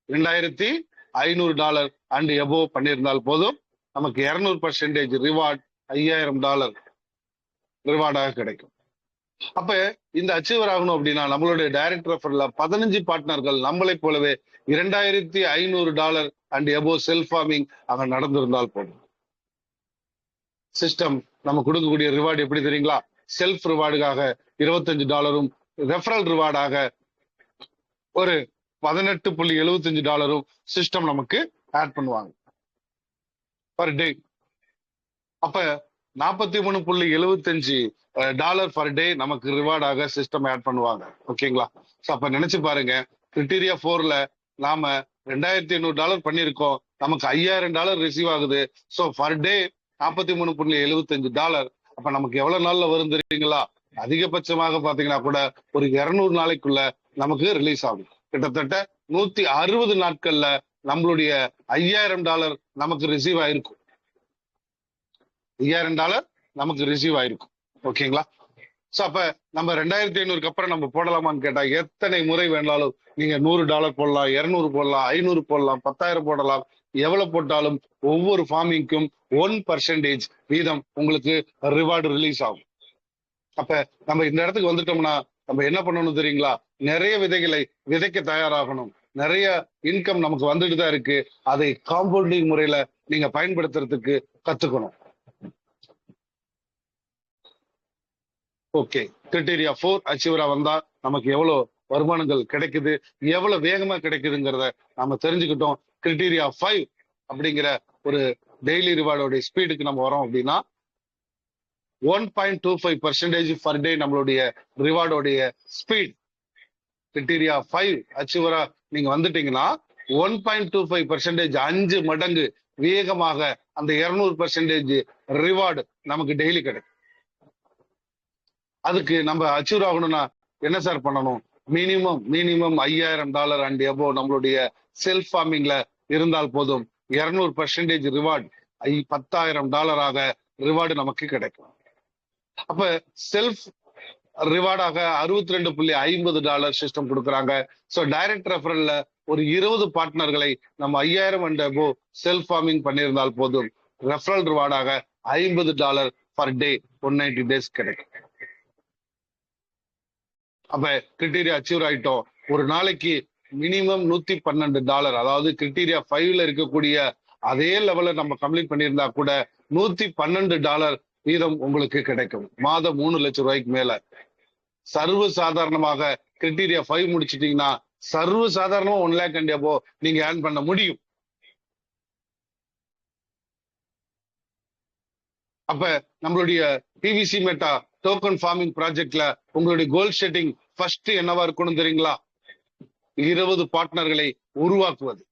$2,500 and above பண்ணியிருந்தால் போதும். நமக்கு 200% ரிவார்ட் $5,000 ரிவார்டாக கிடைக்கும். அப்ப இந்த அச்சீவர் ஆகணும் அப்படின்னா நம்மளுடைய டைரக்ட் ரெஃபரல்ல 15 பார்ட்னர்கள் நம்மளை போலவே $2,500 அண்ட் எபோ செல்ஃப் ஃபார்மிங் அங்க நடந்திருந்தால் போதும். சிஸ்டம் நம்ம கொடுக்கக்கூடிய ரிவார்டு எப்படி தெரியுங்களா? செல்ஃப் ரிவார்டுக்காக $25, ரெஃபரல் ரிவார்டாக ஒரு $18.75 சிஸ்டம் நமக்கு ஆட் பண்ணுவாங்க பர் டே. அப்ப $43.75 பர் டே நமக்கு ரிவார்டாக சிஸ்டம் ஆட் பண்ணுவாங்க. ஓகேங்களா? அப்ப நினைச்சு பாருங்க, கிரிட்டீரியா 4ல நாம $2,500 பண்ணிருக்கோம், நமக்கு $5,000 ரிசீவ் ஆகுது. So per day $43.75. அப்ப நமக்கு எவ்வளவு நாள்ல வரும் தெரியுங்களா? அதிகபட்சமாக பாத்தீங்கன்னா கூட ஒரு 200 நாளைக்குள்ள நமக்கு ரிலீஸ் ஆகும். கிட்டத்தட்ட 160 நாட்கள்ல நம்மளுடைய $5,000 நமக்கு ரிசீவ் ஆயிருக்கும். $5,000 நமக்கு ரிசீவ் ஆயிருக்கும். ஓகேங்களா? சோ அப்ப நம்ம 2,500க்கு அப்புறம் நம்ம போடலாமான்னு கேட்டா எத்தனை முறை வேணாலும் நீங்க $100 போடலாம், 200 போடலாம், 500 போடலாம், 10,000 போடலாம். எவ்வளவு போட்டாலும் ஒவ்வொரு ஃபார்மிங்க்கும் 1% வீதம் உங்களுக்கு ரிவார்டு ரிலீஸ் ஆகும். அப்ப நம்ம இந்த இடத்துக்கு வந்துட்டோம்னா நம்ம என்ன பண்ணணும் தெரியுங்களா? நிறைய விதைகளை விதைக்க தயாராகணும். நிறைய இன்கம் நமக்கு வந்துட்டு தான் இருக்கு. அதை காம்பவுண்டிங் முறையில நீங்க பயன்படுத்துறதுக்கு கத்துக்கணும். ஓகே, கிரிட்டீரியா 4 அச்சீவரா வந்தா நமக்கு எவ்வளவு வருமானங்கள் கிடைக்குது, எவ்வளவு வேகமா கிடைக்குதுங்கிறத நாம தெரிஞ்சுக்கிட்டோம். கிரிட்டீரியா 5 அப்படிங்கிற ஒரு டெய்லி ரிவார்டோட ஸ்பீடுக்கு நம்ம வரோம் அப்படின்னா 1.25% பர் டே நம்மளுடைய ரிவார்டோடைய ஸ்பீட். கிரிட்டீரியா 5 அச்சீவரா நீங்க வந்துட்டீங்கன்னா 1.25% 5 மடங்கு வேகமாக அந்த 200% ரிவார்டு நமக்கு டெய்லி கிடைக்கும். அதுக்கு நம்ம அச்சீவ் ஆகணும்னா என்ன சார் பண்ணணும்? மினிமம் $5000 அண்ட் எபோ நம்மளுடைய செல்ஃப் ஃபார்மிங்ல இருந்தால் போதும். 200% ரிவார்டு, $10,000 ரிவார்டு நமக்கு கிடைக்கும். அப்ப செல்ஃப் ரிவார்டாக $62.50 சிஸ்டம் கொடுக்குறாங்க. ஸோ டைரக்ட் ரெஃபரல்ல ஒரு 20 பார்ட்னர்களை நம்ம 5000 அண்ட் அபோ செல்ஃப் ஃபார்மிங் பண்ணியிருந்தால் போதும். ரெஃபரல் ரிவார்டாக $50 பர் டே 190 டேஸ் கிடைக்கும். அப்ப கிரிட்டீரியா அச்சீவ் ஆயிட்டோம். ஒரு நாளைக்கு மினிமம் $112, அதாவது கிரிட்டீரியா 5ல இருக்கக்கூடிய அதே லெவல்ல நம்ம கம்ப்ளீட் பண்ணியிருந்தா கூட $112 வீதம் உங்களுக்கு கிடைக்கும். மாதம் 3 லட்சம் ரூபாய்க்கு மேல. சர்வ சாதாரணமாக கிரிட்டீரியா 5 முடிச்சிட்டீங்கன்னா சர்வ சாதாரணமா 1 லேக் அண்ட் அபோ நீங்க ஏர்ன் பண்ண முடியும். அப்ப நம்மளுடைய பிவிசி மெட்டா டோக்கன் ஃபார்மிங் ப்ராஜெக்ட்ல உங்களுடைய கோல் செட்டிங் ஃபர்ஸ்ட் என்னவா இருக்கணும் தெரியுங்களா? 20 பார்ட்னர்களை உருவாக்குவது.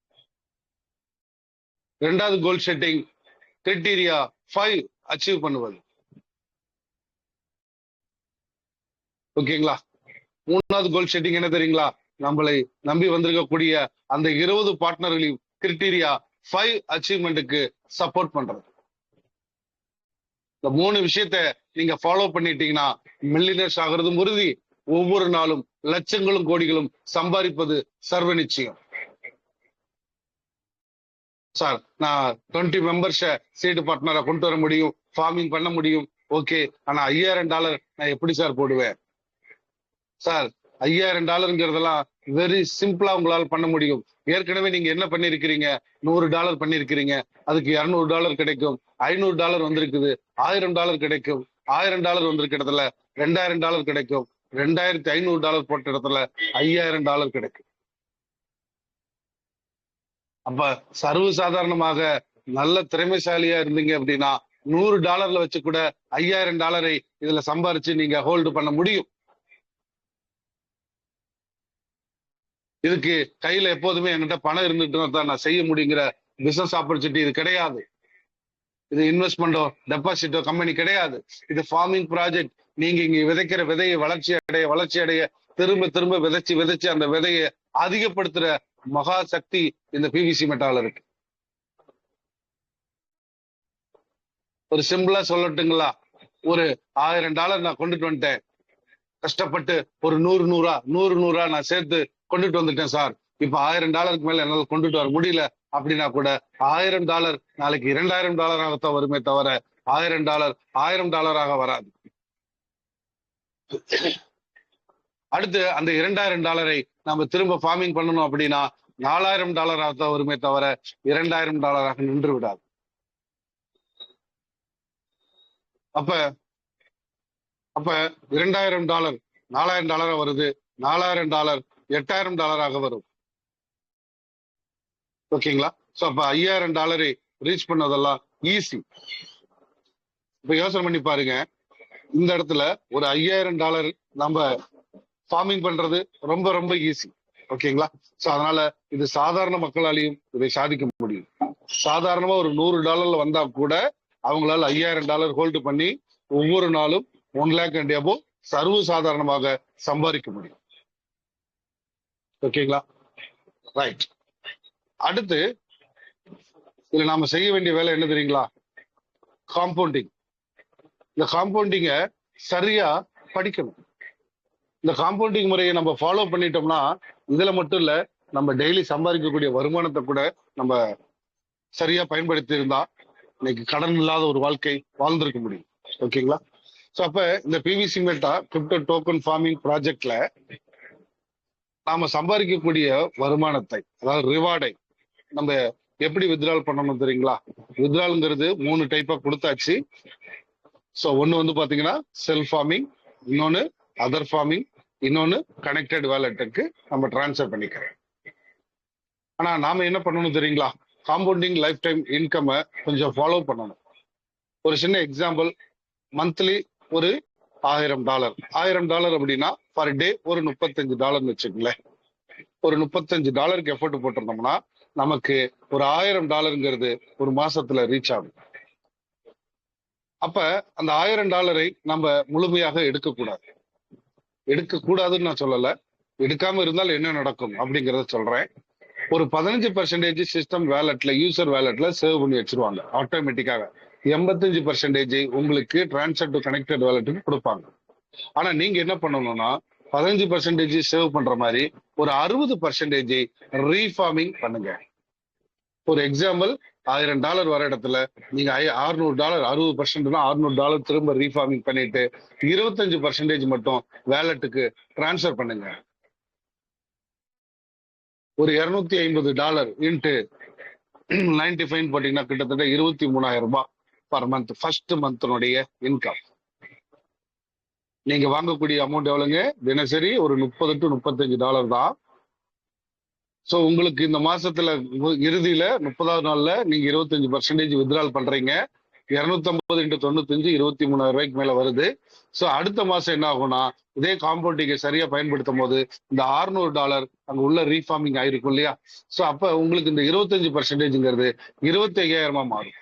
இரண்டாவது கோல் செட்டிங் கிரைட்டீரியா 5 அச்சீவ் பண்ணுவது. ஓகேங்களா? மூணாவது கோல் செட்டிங் என்ன தெரியுங்களா? நம்மளை நம்பி வந்திருக்கக்கூடிய அந்த 20 பார்ட்னர்களின் கிரைட்டீரியா 5 அச்சீவ்மெண்ட்டுக்கு சப்போர்ட் பண்றது. இந்த 3 விஷயத்த நீங்க ஃபாலோ பண்ணிட்டீங்கன்னா மில்லியனர்ஸ் ஆகிறதும் உறுதி. ஒவ்வொரு நாளும் லட்சங்களும் கோடிகளும் சம்பாதிப்பது சர்வ நிச்சயம். சார், நான் 20 மெம்பர்ஸ சீடு பார்ட்னரை கொண்டு வர முடியும், ஃபார்மிங் பண்ண முடியும். ஓகே, ஆனா $5000 நான் எப்படி சார் போடுவேன்? சார், $5000 வெரி சிம்பிளா உங்களால பண்ண முடியும். ஏற்கனவே நீங்க என்ன பண்ணிருக்கிறீங்க? $100 பண்ணிருக்கிறீங்க. அதுக்கு $200 கிடைக்கும். $500 வந்திருக்குது. $1000 கிடைக்கும். $1000 வந்திருக்க இடத்துல $2000 கிடைக்கும். $2500 போட்ட இடத்துல $5000 கிடைக்கும். அப்ப சர்வ சாதாரணமாக நல்ல திறமைசாலியா இருந்தீங்க அப்படின்னா $100 வச்சு கூட $5000 இதுல சம்பாரிச்சு நீங்க ஹோல்டு பண்ண முடியும். இதுக்கு கையில எப்போதுமே என்கிட்ட பணம் இருந்துட்டு தான் நான் செய்ய முடியுங்கிற பிசினஸ் ஆப்பர்ச்சுனிட்டி இது கிடையாது. இது இன்வெஸ்ட்மெண்டோ டெபாசிட்டோ கம்பெனி கிடையாது. இது ஃபார்மிங் ப்ராஜெக்ட். நீங்க இங்க விதைக்கிற விதையை வளர்ச்சி அடைய திரும்ப திரும்ப விதைச்சு அந்த விதையை அதிகப்படுத்துற மகா சக்தி இந்த பிவிசி மெட்டால இருக்கு. ஒரு சிம்பிளா சொல்லட்டுங்களா? ஒரு $1000 நான் கொண்டுட்டு வந்துட்டேன். கஷ்டப்பட்டு ஒரு 100 நான் சேர்த்து கொண்டுட்டு வந்துட்டேன் சார். இப்ப $1000 மேல என்னால கொண்டுட்டு வர முடியல அப்படின்னா கூட $1000 நாளைக்கு $2000 வருமே தவிர $1000 வராது. அடுத்து அந்த $2000 நம்ம திரும்ப ஃபார்மிங் பண்ணணும் அப்படின்னா $4000 வருமே தவிர $2000 நின்று விடாது. அப்ப $2000 $4000 வருது. $4000 $8000 வரும். ஓகேங்களா? சோ அப்ப $5000 ரீச் பண்ணதெல்லாம் ஈஸி. இப்ப யோசனை பண்ணி பாருங்க. இந்த இடத்துல ஒரு $5000 நம்ம ஃபார்மிங் பண்றது ரொம்ப ரொம்ப ஈஸி. ஓகேங்களா? சோ அதனால இது சாதாரண மக்களாலையும் இதை சாதிக்க முடியும். சாதாரணமா ஒரு $100 வந்தா கூட அவங்களால $5000 ஹோல்டு பண்ணி ஒவ்வொரு நாளும் 1 லேக் அண்ட் அபோ சர்வ சாதாரணமாக சம்பாதிக்க முடியும். ஓகேங்களா? ரைட். அடுத்து இதுல நாம செய்ய வேண்டிய வேலை என்ன தெரியுங்களா? காம்பவுண்டிங். இந்த காம்பவுண்டிங்க சரியா படிக்கணும். இந்த காம்பவுண்டிங் முறையை நம்ம ஃபாலோ பண்ணிட்டோம்னா இதுல மட்டும் இல்ல, நம்ம டெய்லி சம்பாதிக்கக்கூடிய வருமானத்தை கூட நம்ம சரியா பயன்படுத்தி இருந்தா இன்னைக்கு கடன் இல்லாத ஒரு வாழ்க்கை வாழ்ந்திருக்க முடியும். ஓகேங்களா? சோ அப்ப இந்த PVC Meta crypto token farming ப்ராஜெக்ட்ல நாம சம்பாதிக்கக்கூடிய வருமானத்தை, அதாவது ரிவார்டை நம்ம எப்படி வித்ட்ரால் பண்ணணும் தெரியுங்களா? வித்ட்ரால்ங்கிறது 3 டைப்பா கொடுத்தாச்சு. சோ ஒன்னு பாத்தீங்கன்னா செல்ஃப் ஃபார்மிங், இன்னொன்னு அதர் ஃபார்மிங், இன்னொன்னு கனெக்டட் வாலெட்டுக்கு நம்ம டிரான்ஸ்ஃபர் பண்ணிக்கிறோம். ஆனா நாம என்ன பண்ணணும் தெரியுங்களா? காம்பவுண்டிங் லைஃப் டைம் இன்கம் கொஞ்சம் ஃபாலோ பண்ணணும். ஒரு சின்ன எக்ஸாம்பிள், மந்த்லி ஒரு $1000 அப்படின்னா பர் டே ஒரு $35 வச்சுக்கங்களேன். ஒரு $35 எஃபர்ட் போட்டிருந்தோம்னா நமக்கு ஒரு $1000 ஒரு மாசத்துல ரீச் ஆகும். அப்ப அந்த $1000 நம்ம முழுமையாக எடுக்கக்கூடாதுன்னு நான் சொல்லல. எடுக்காம இருந்தால் என்ன நடக்கும் அப்படிங்கறத சொல்றேன். ஒரு 15% சிஸ்டம் வேலட்ல, யூசர் வேலட்ல சேவ் பண்ணி வச்சிருவாங்க ஆட்டோமேட்டிக்காக. 85% உங்களுக்கு டிரான்ஸ்ஃபர் டு கனெக்டட் வேலட்டுக்கு கொடுப்பாங்க. ஆனா நீங்க என்ன பண்ணணும்னா 15% சேவ் பண்ற மாதிரி ஒரு 60% ரீஃபார்மிங் பண்ணுங்க. ஒரு எக்ஸாம்பிள், $1000 வர இடத்துல நீங்க $600, 60% $600 திரும்ப ரீஃபார்மிங் பண்ணிட்டு 25% மட்டும் வேலட்டுக்கு டிரான்ஸ்ஃபர் பண்ணுங்க. ஒரு $250 இன்ட்டு 95 போட்டீங்கன்னா கிட்டத்தட்ட 23,000 ரூபாய் பர் மந்த், ஃபர்ஸ்ட் மந்த்னுடைய இன்கம். நீங்க வாங்கக்கூடிய அமௌண்ட் எவ்வளவுங்க? தினசரி ஒரு $30 to $35 தான். சோ உங்களுக்கு இந்த மாசத்துல இறுதியில 30வது நாள்ல நீங்க 25% வித்ட்ரால் பண்றீங்க. 250 into 95 23,000 ரூபாய்க்கு மேல வருது. சோ அடுத்த மாசம் என்ன ஆகும்னா இதே காம்பவுண்டிங்கை சரியா பயன்படுத்தும் போது இந்த $600 அங்க உள்ள ரீஃபார்மிங் ஆயிருக்கும் இல்லையா? சோ அப்ப உங்களுக்கு இந்த 25%ங்கிறது 25,000 மாறும்.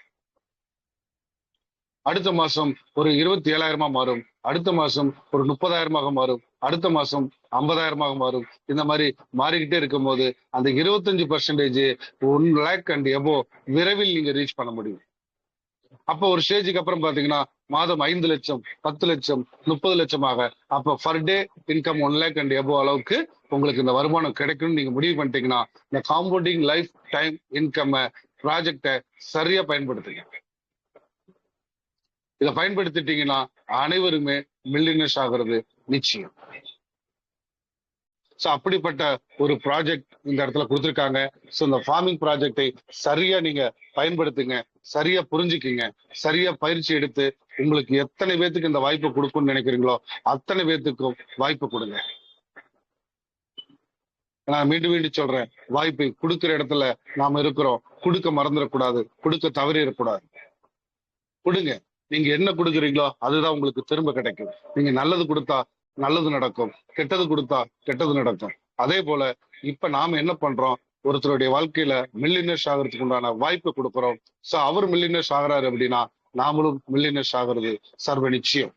அடுத்த மாசம் ஒரு 27,000 மாறும். அடுத்த மாசம் ஒரு 30,000 மாறும். அடுத்த மாசம் 50,000 மாறும். இந்த மாதிரி மாறிக்கிட்டே இருக்கும் போது அந்த 25% 1 lakh and above விரைவில் நீங்க ரீச் பண்ண முடியும். அப்ப ஒரு ஸ்டேஜுக்கு அப்புறம் பாத்தீங்கன்னா மாதம் 5 லட்சம், 10 லட்சம், 30 லட்சமாக, அப்ப per day income 1 lakh and above அளவுக்கு உங்களுக்கு இந்த வருமானம் கிடைக்கும்னு நீங்க முடிவு பண்ணிட்டீங்கன்னா இந்த காம்பவுண்டிங் லைஃப் டைம் இன்கம் ப்ராஜெக்டை சரியா பயன்படுத்துங்க. இதை பயன்படுத்திட்டீங்கன்னா அனைவருமே மில்லியனர்ஸ் ஆகிறது நிச்சயம். சோ அப்படிப்பட்ட ஒரு ப்ராஜெக்ட் இந்த இடத்துல கொடுத்திருக்காங்க. சோ இந்த ஃபார்மிங் ப்ராஜெக்டை சரியா நீங்க பயன்படுத்துங்க, சரியா புரிஞ்சுக்குங்க, சரியா பயிற்சி எடுத்து உங்களுக்கு எத்தனை பேத்துக்கு இந்த வாய்ப்பு கொடுக்கும்னு நினைக்கிறீங்களோ அத்தனை பேத்துக்கும் வாய்ப்பு கொடுங்க. நான் மீண்டும் மீண்டும் சொல்றேன், வாய்ப்பை கொடுக்கிற இடத்துல நாம இருக்கிறோம். கொடுக்க மறந்துடக்கூடாது, கொடுக்க தவறிடக்கூடாது. கொடுங்க. நீங்க என்ன கொடுக்குறீங்களோ அதுதான் உங்களுக்கு திரும்ப கிடைக்கும். நீங்க நல்லது கொடுத்தா நல்லது நடக்கும், கெட்டது கொடுத்தா கெட்டது நடக்கும். அதே போல இப்ப நாம என்ன பண்றோம், ஒருத்தருடைய வாழ்க்கையில மில்லியனர்ஸ் ஆகிறதுக்கு உண்டான வாய்ப்பு கொடுக்குறோம். சோ அவர் மில்லியனர்ஸ் ஆகிறாரு அப்படின்னா நாமளும் மில்லியனர்ஸ் ஆகிறது சர்வ நிச்சயம்.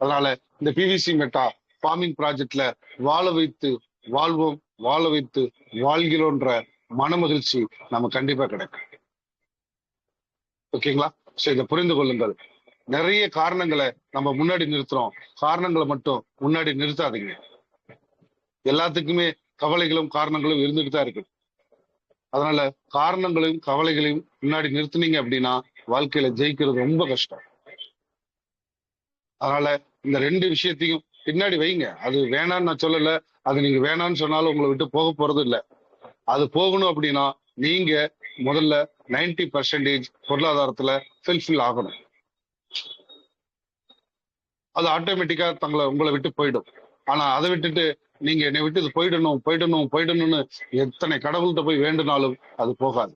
அதனால இந்த பிவிசி மெட்டா ஃபார்மிங் ப்ராஜெக்ட்ல வாழ வைத்து வாழ்வோம், வாழ வைத்து வாழ்கிறோன்ற மன மகிழ்ச்சி நம்ம கண்டிப்பா கிடைக்கும். ஓகேங்களா? சோ இதை புரிந்து கொள்ளுங்கள். நிறைய காரணங்களை நம்ம முன்னாடி நிறுத்துறோம், காரணங்களை மட்டும் முன்னாடி நிறுத்தாதீங்க. எல்லாத்துக்குமே கவலைகளும் காரணங்களும் இருந்துட்டு தான் இருக்கு. அதனால காரணங்களையும் கவலைகளையும் முன்னாடி நிறுத்துனீங்க அப்படின்னா வாழ்க்கையில ஜெயிக்கிறது ரொம்ப கஷ்டம். அதனால இந்த 2 விஷயத்தையும் பின்னாடி வைங்க. அது வேணான்னு நான் சொல்லல, அது நீங்க வேணான்னு சொன்னாலும் உங்களை விட்டு போக போறது இல்லை. அது போகணும் அப்படின்னா நீங்க முதல்ல 90% பொருளாதாரத்துல ஃபுல்ஃபில் ஆகணும். அது ஆட்டோமேட்டிக்கா உங்களை விட்டு போயிடும். ஆனா அதை விட்டுட்டு நீங்க என்னை விட்டு இது போயிடணும் போயிடணும் போயிடணும்னு எத்தனை கடவுள்கிட்ட போய் வேண்டுனாலும் அது போகாது.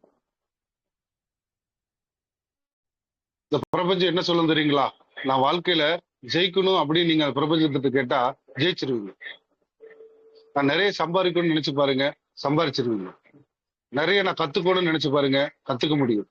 இந்த பிரபஞ்சம் என்ன சொல்லும் தெரியுங்களா? நான் வாழ்க்கையில ஜெயிக்கணும் அப்படின்னு நீங்க பிரபஞ்சத்திட்ட கேட்டா ஜெயிச்சிருவீங்க. நான் நிறைய சம்பாதிக்கணும்னு நினைச்சு பாருங்க, சம்பாதிச்சிருவீங்க. நிறைய நான் கத்துக்கணும்னு நினைச்சு பாருங்க, கத்துக்க முடியும்.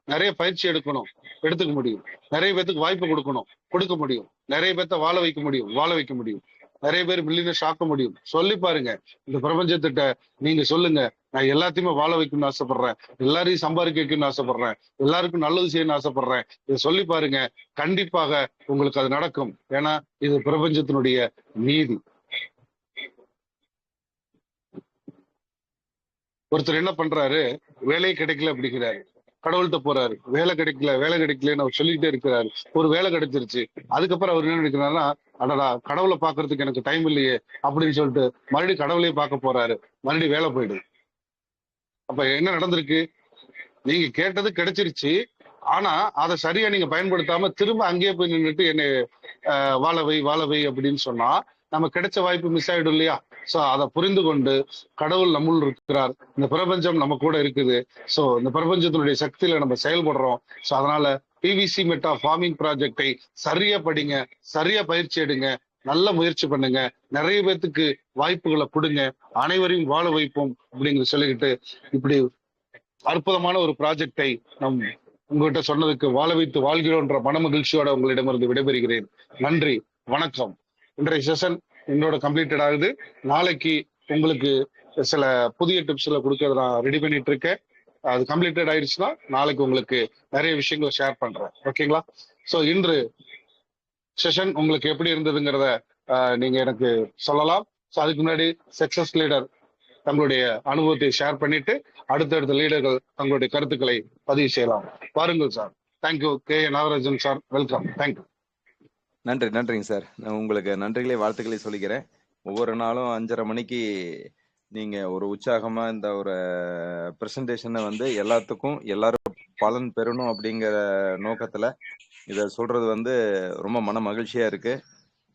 நிறைய பயிற்சி எடுத்துக்க முடியும். நிறைய பேத்துக்கு வாய்ப்பு கொடுக்க முடியும். நிறைய பேர்த்த வாழ வைக்க முடியும். நிறைய பேர் மில்லியனர்ஸ் ஆக்க முடியும். சொல்லி பாருங்க. இந்த பிரபஞ்சத்திட்ட நீங்க சொல்லுங்க, நான் எல்லாத்தையுமே வாழ வைக்கணும்னு ஆசைப்படுறேன், எல்லாரையும் சம்பாதிக்க வைக்கணும்னு ஆசைப்படுறேன், எல்லாருக்கும் நல்லது செய்யணும்னு ஆசைப்படுறேன். இதை சொல்லி பாருங்க, கண்டிப்பாக உங்களுக்கு அது நடக்கும். ஏன்னா இது பிரபஞ்சத்தினுடைய நீதி. ஒருத்தர் என்ன பண்றாரு, வேலையே கிடைக்கல அப்படிங்கிறாரு. கடவுள்கிட்ட போறாரு, வேலை கிடைக்கலன்னு அவர் சொல்லிக்கிட்டே இருக்கிறாரு. ஒரு வேலை கிடைச்சிருச்சு. அதுக்கப்புறம் அவர் என்ன நினைக்கிறாருன்னா, அடடா கடவுளை பாக்குறதுக்கு எனக்கு டைம் இல்லையே அப்படின்னு சொல்லிட்டு மறுபடியும் கடவுளையே பார்க்க போறாரு. மறுபடியும் வேலை போயிடுது. அப்ப என்ன நடந்திருக்கு? நீங்க கேட்டது கிடைச்சிருச்சு, ஆனா அதை சரியா நீங்க பயன்படுத்தாம திரும்ப அங்கேயே போய் நின்றுட்டு என்னை வாழவை அப்படின்னு சொன்னா நம்ம கிடைச்ச வாய்ப்பு மிஸ் ஆயிடும் இல்லையா? சோ அதை புரிந்து கொண்டு கடவுள் நம்முள் இருக்கிறார், இந்த பிரபஞ்சம் நம்ம கூட இருக்குது. சோ இந்த பிரபஞ்சத்தினுடைய சக்தியில நம்ம செயல்படுறோம். சோ அதனால பிவிசி மெட்டா ஃபார்மிங் ப்ராஜெக்டை சரியா படிங்க, சரியா பயிற்சி எடுங்க, நல்ல முயற்சி பண்ணுங்க, நிறைய பேத்துக்கு வாய்ப்புகளை கொடுங்க, அனைவரையும் வாழ வைப்போம் அப்படிங்கிற சொல்லிக்கிட்டு இப்படி அற்புதமான ஒரு ப்ராஜெக்டை நம் உங்ககிட்ட சொன்னதுக்கு வாழ வைத்து வாழ்கிறோன்ற மன மகிழ்ச்சியோட உங்களிடமிருந்து விடைபெறுகிறேன். நன்றி, வணக்கம். இன்றைய செஷன் என்னோட கம்ப்ளீட்டட் ஆகுது. நாளைக்கு உங்களுக்கு சில புதிய டிப்ஸ்ல கொடுக்கறத நான் ரெடி பண்ணிட்டு இருக்கேன். அது கம்ப்ளீட்டட் ஆயிடுச்சுன்னா நாளைக்கு உங்களுக்கு நிறைய விஷயங்களை ஷேர் பண்றேன். ஓகேங்களா? ஸோ இன்று செஷன் உங்களுக்கு எப்படி இருந்ததுங்கிறத நீங்க எனக்கு சொல்லலாம். ஸோ அதுக்கு முன்னாடி சக்சஸ் லீடர் தங்களுடைய அனுபவத்தை ஷேர் பண்ணிட்டு அடுத்தடுத்த லீடர்கள் தங்களுடைய கருத்துக்களை பதிவு செய்யலாம். பாருங்கள் sir. Thank you. K Nagarajan sir, welcome. Thank you. நன்றிங்க சார். நான் உங்களுக்கு நன்றிகளை வாழ்த்துக்களை சொல்லிக்கிறேன். ஒவ்வொரு நாளும் 5:30 மணிக்கு நீங்க ஒரு உற்சாகமா இந்த ஒரு பிரசன்டேஷனை வந்து எல்லாத்துக்கும் எல்லாரும் பலன் பெறணும் அப்படிங்கிற நோக்கத்துல இதை சொல்றது வந்து ரொம்ப மன மகிழ்ச்சியா இருக்கு.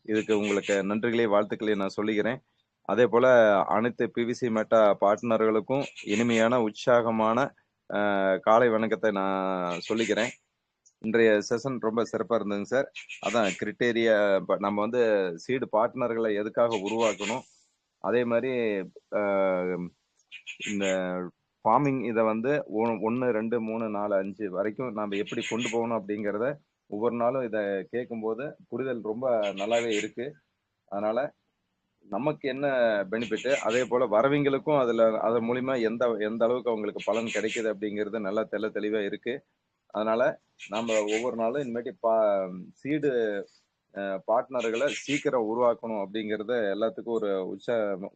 இதுக்கு உங்களுக்கு நன்றிகளை வாழ்த்துக்களை நான் சொல்லிக்கிறேன். அதே போல அனைத்து பிவிசி மெட்டா பார்ட்னர்களுக்கும் இனிமையான உற்சாகமான காலை வணக்கத்தை நான் சொல்லிக்கிறேன். இன்றைய செஷன் ரொம்ப சிறப்பாக இருந்ததுங்க சார். அதான் கிரிட்டேரியா நம்ம வந்து சீடு பார்ட்னர்களை எதுக்காக உருவாக்கணும், அதே மாதிரி இந்த ஃபார்மிங் இதை வந்து 1 2 3 4 5 வரைக்கும் நம்ம எப்படி கொண்டு போகணும் அப்படிங்கிறத ஒவ்வொரு நாளும் இதை கேட்கும்போது புரிதல் ரொம்ப நல்லாவே இருக்கு. அதனால நமக்கு என்ன பெனிஃபிட், அதே போல வரவங்களுக்கும் அதன் மூலியமா எந்த அளவுக்கு அவங்களுக்கு பலன் கிடைக்குது அப்படிங்கிறது நல்லா தெளிவா இருக்கு. அதனால நம்ம ஒவ்வொரு நாளும் இனிமேட்டு சீடு பார்ட்னர்களை சீக்கிரம் உருவாக்கணும் அப்படிங்கிறத எல்லாத்துக்கும் ஒரு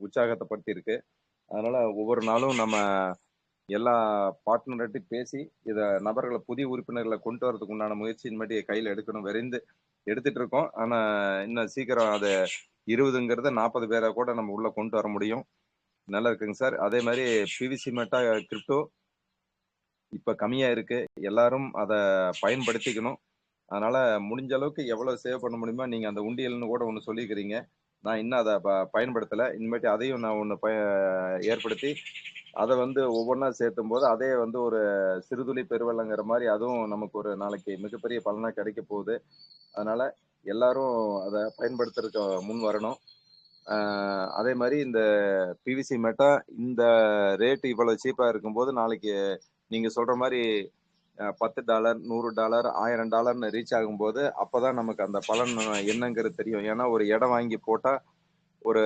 உற்சாகத்தை படுத்தி இருக்கு. அதனால ஒவ்வொரு நாளும் நம்ம எல்லா பார்ட்னர்கிட்டையும் பேசி இதை நபர்களை புதிய உறுப்பினர்களை கொண்டு வரதுக்கு உண்டான முயற்சி இனிமேட்டு கையில் எடுக்கணும். விரைந்து எடுத்துட்டு இருக்கோம். ஆனா இன்னும் சீக்கிரம் அதை 20ங்கிறத 40 பேரை கூட நம்ம உள்ள கொண்டு வர முடியும். நல்லா இருக்குங்க சார். அதே மாதிரி பிவிசி மெட்டா கிரிப்டோ இப்ப கம்மியா இருக்கு. எல்லாரும் அதை பயன்படுத்திக்கணும். அதனால முடிஞ்ச அளவுக்கு எவ்வளவு சேவ் பண்ண முடியுமோ, நீங்க அந்த உண்டியல்னு கூட ஒன்று சொல்லிக்கிறீங்க. நான் இன்னும் அதை பயன்படுத்தலை. இனிமேட்டு அதையும் நான் ஒன்று ஏற்படுத்தி அதை வந்து ஒவ்வொன்றா சேர்த்தும் போது அதே வந்து ஒரு சிறுதுளி பெருவெள்ளங்கிற மாதிரி அதுவும் நமக்கு ஒரு நாளைக்கு மிகப்பெரிய பலனாக கிடைக்க போகுது. அதனால எல்லாரும் அதை பயன்படுத்துறதுக்கு முன் வரணும். அதே மாதிரி இந்த பிவிசி மெட்டா இந்த ரேட்டு இவ்வளவு சீப்பா இருக்கும்போது நாளைக்கு நீங்க சொல்ற மாதிரி $10 $100 $1000 ரீச் ஆகும்போது அப்பதான் நமக்கு அந்த பலன் என்னங்கிறது தெரியும். ஏன்னா ஒரு இடம் வாங்கி போட்டா ஒரு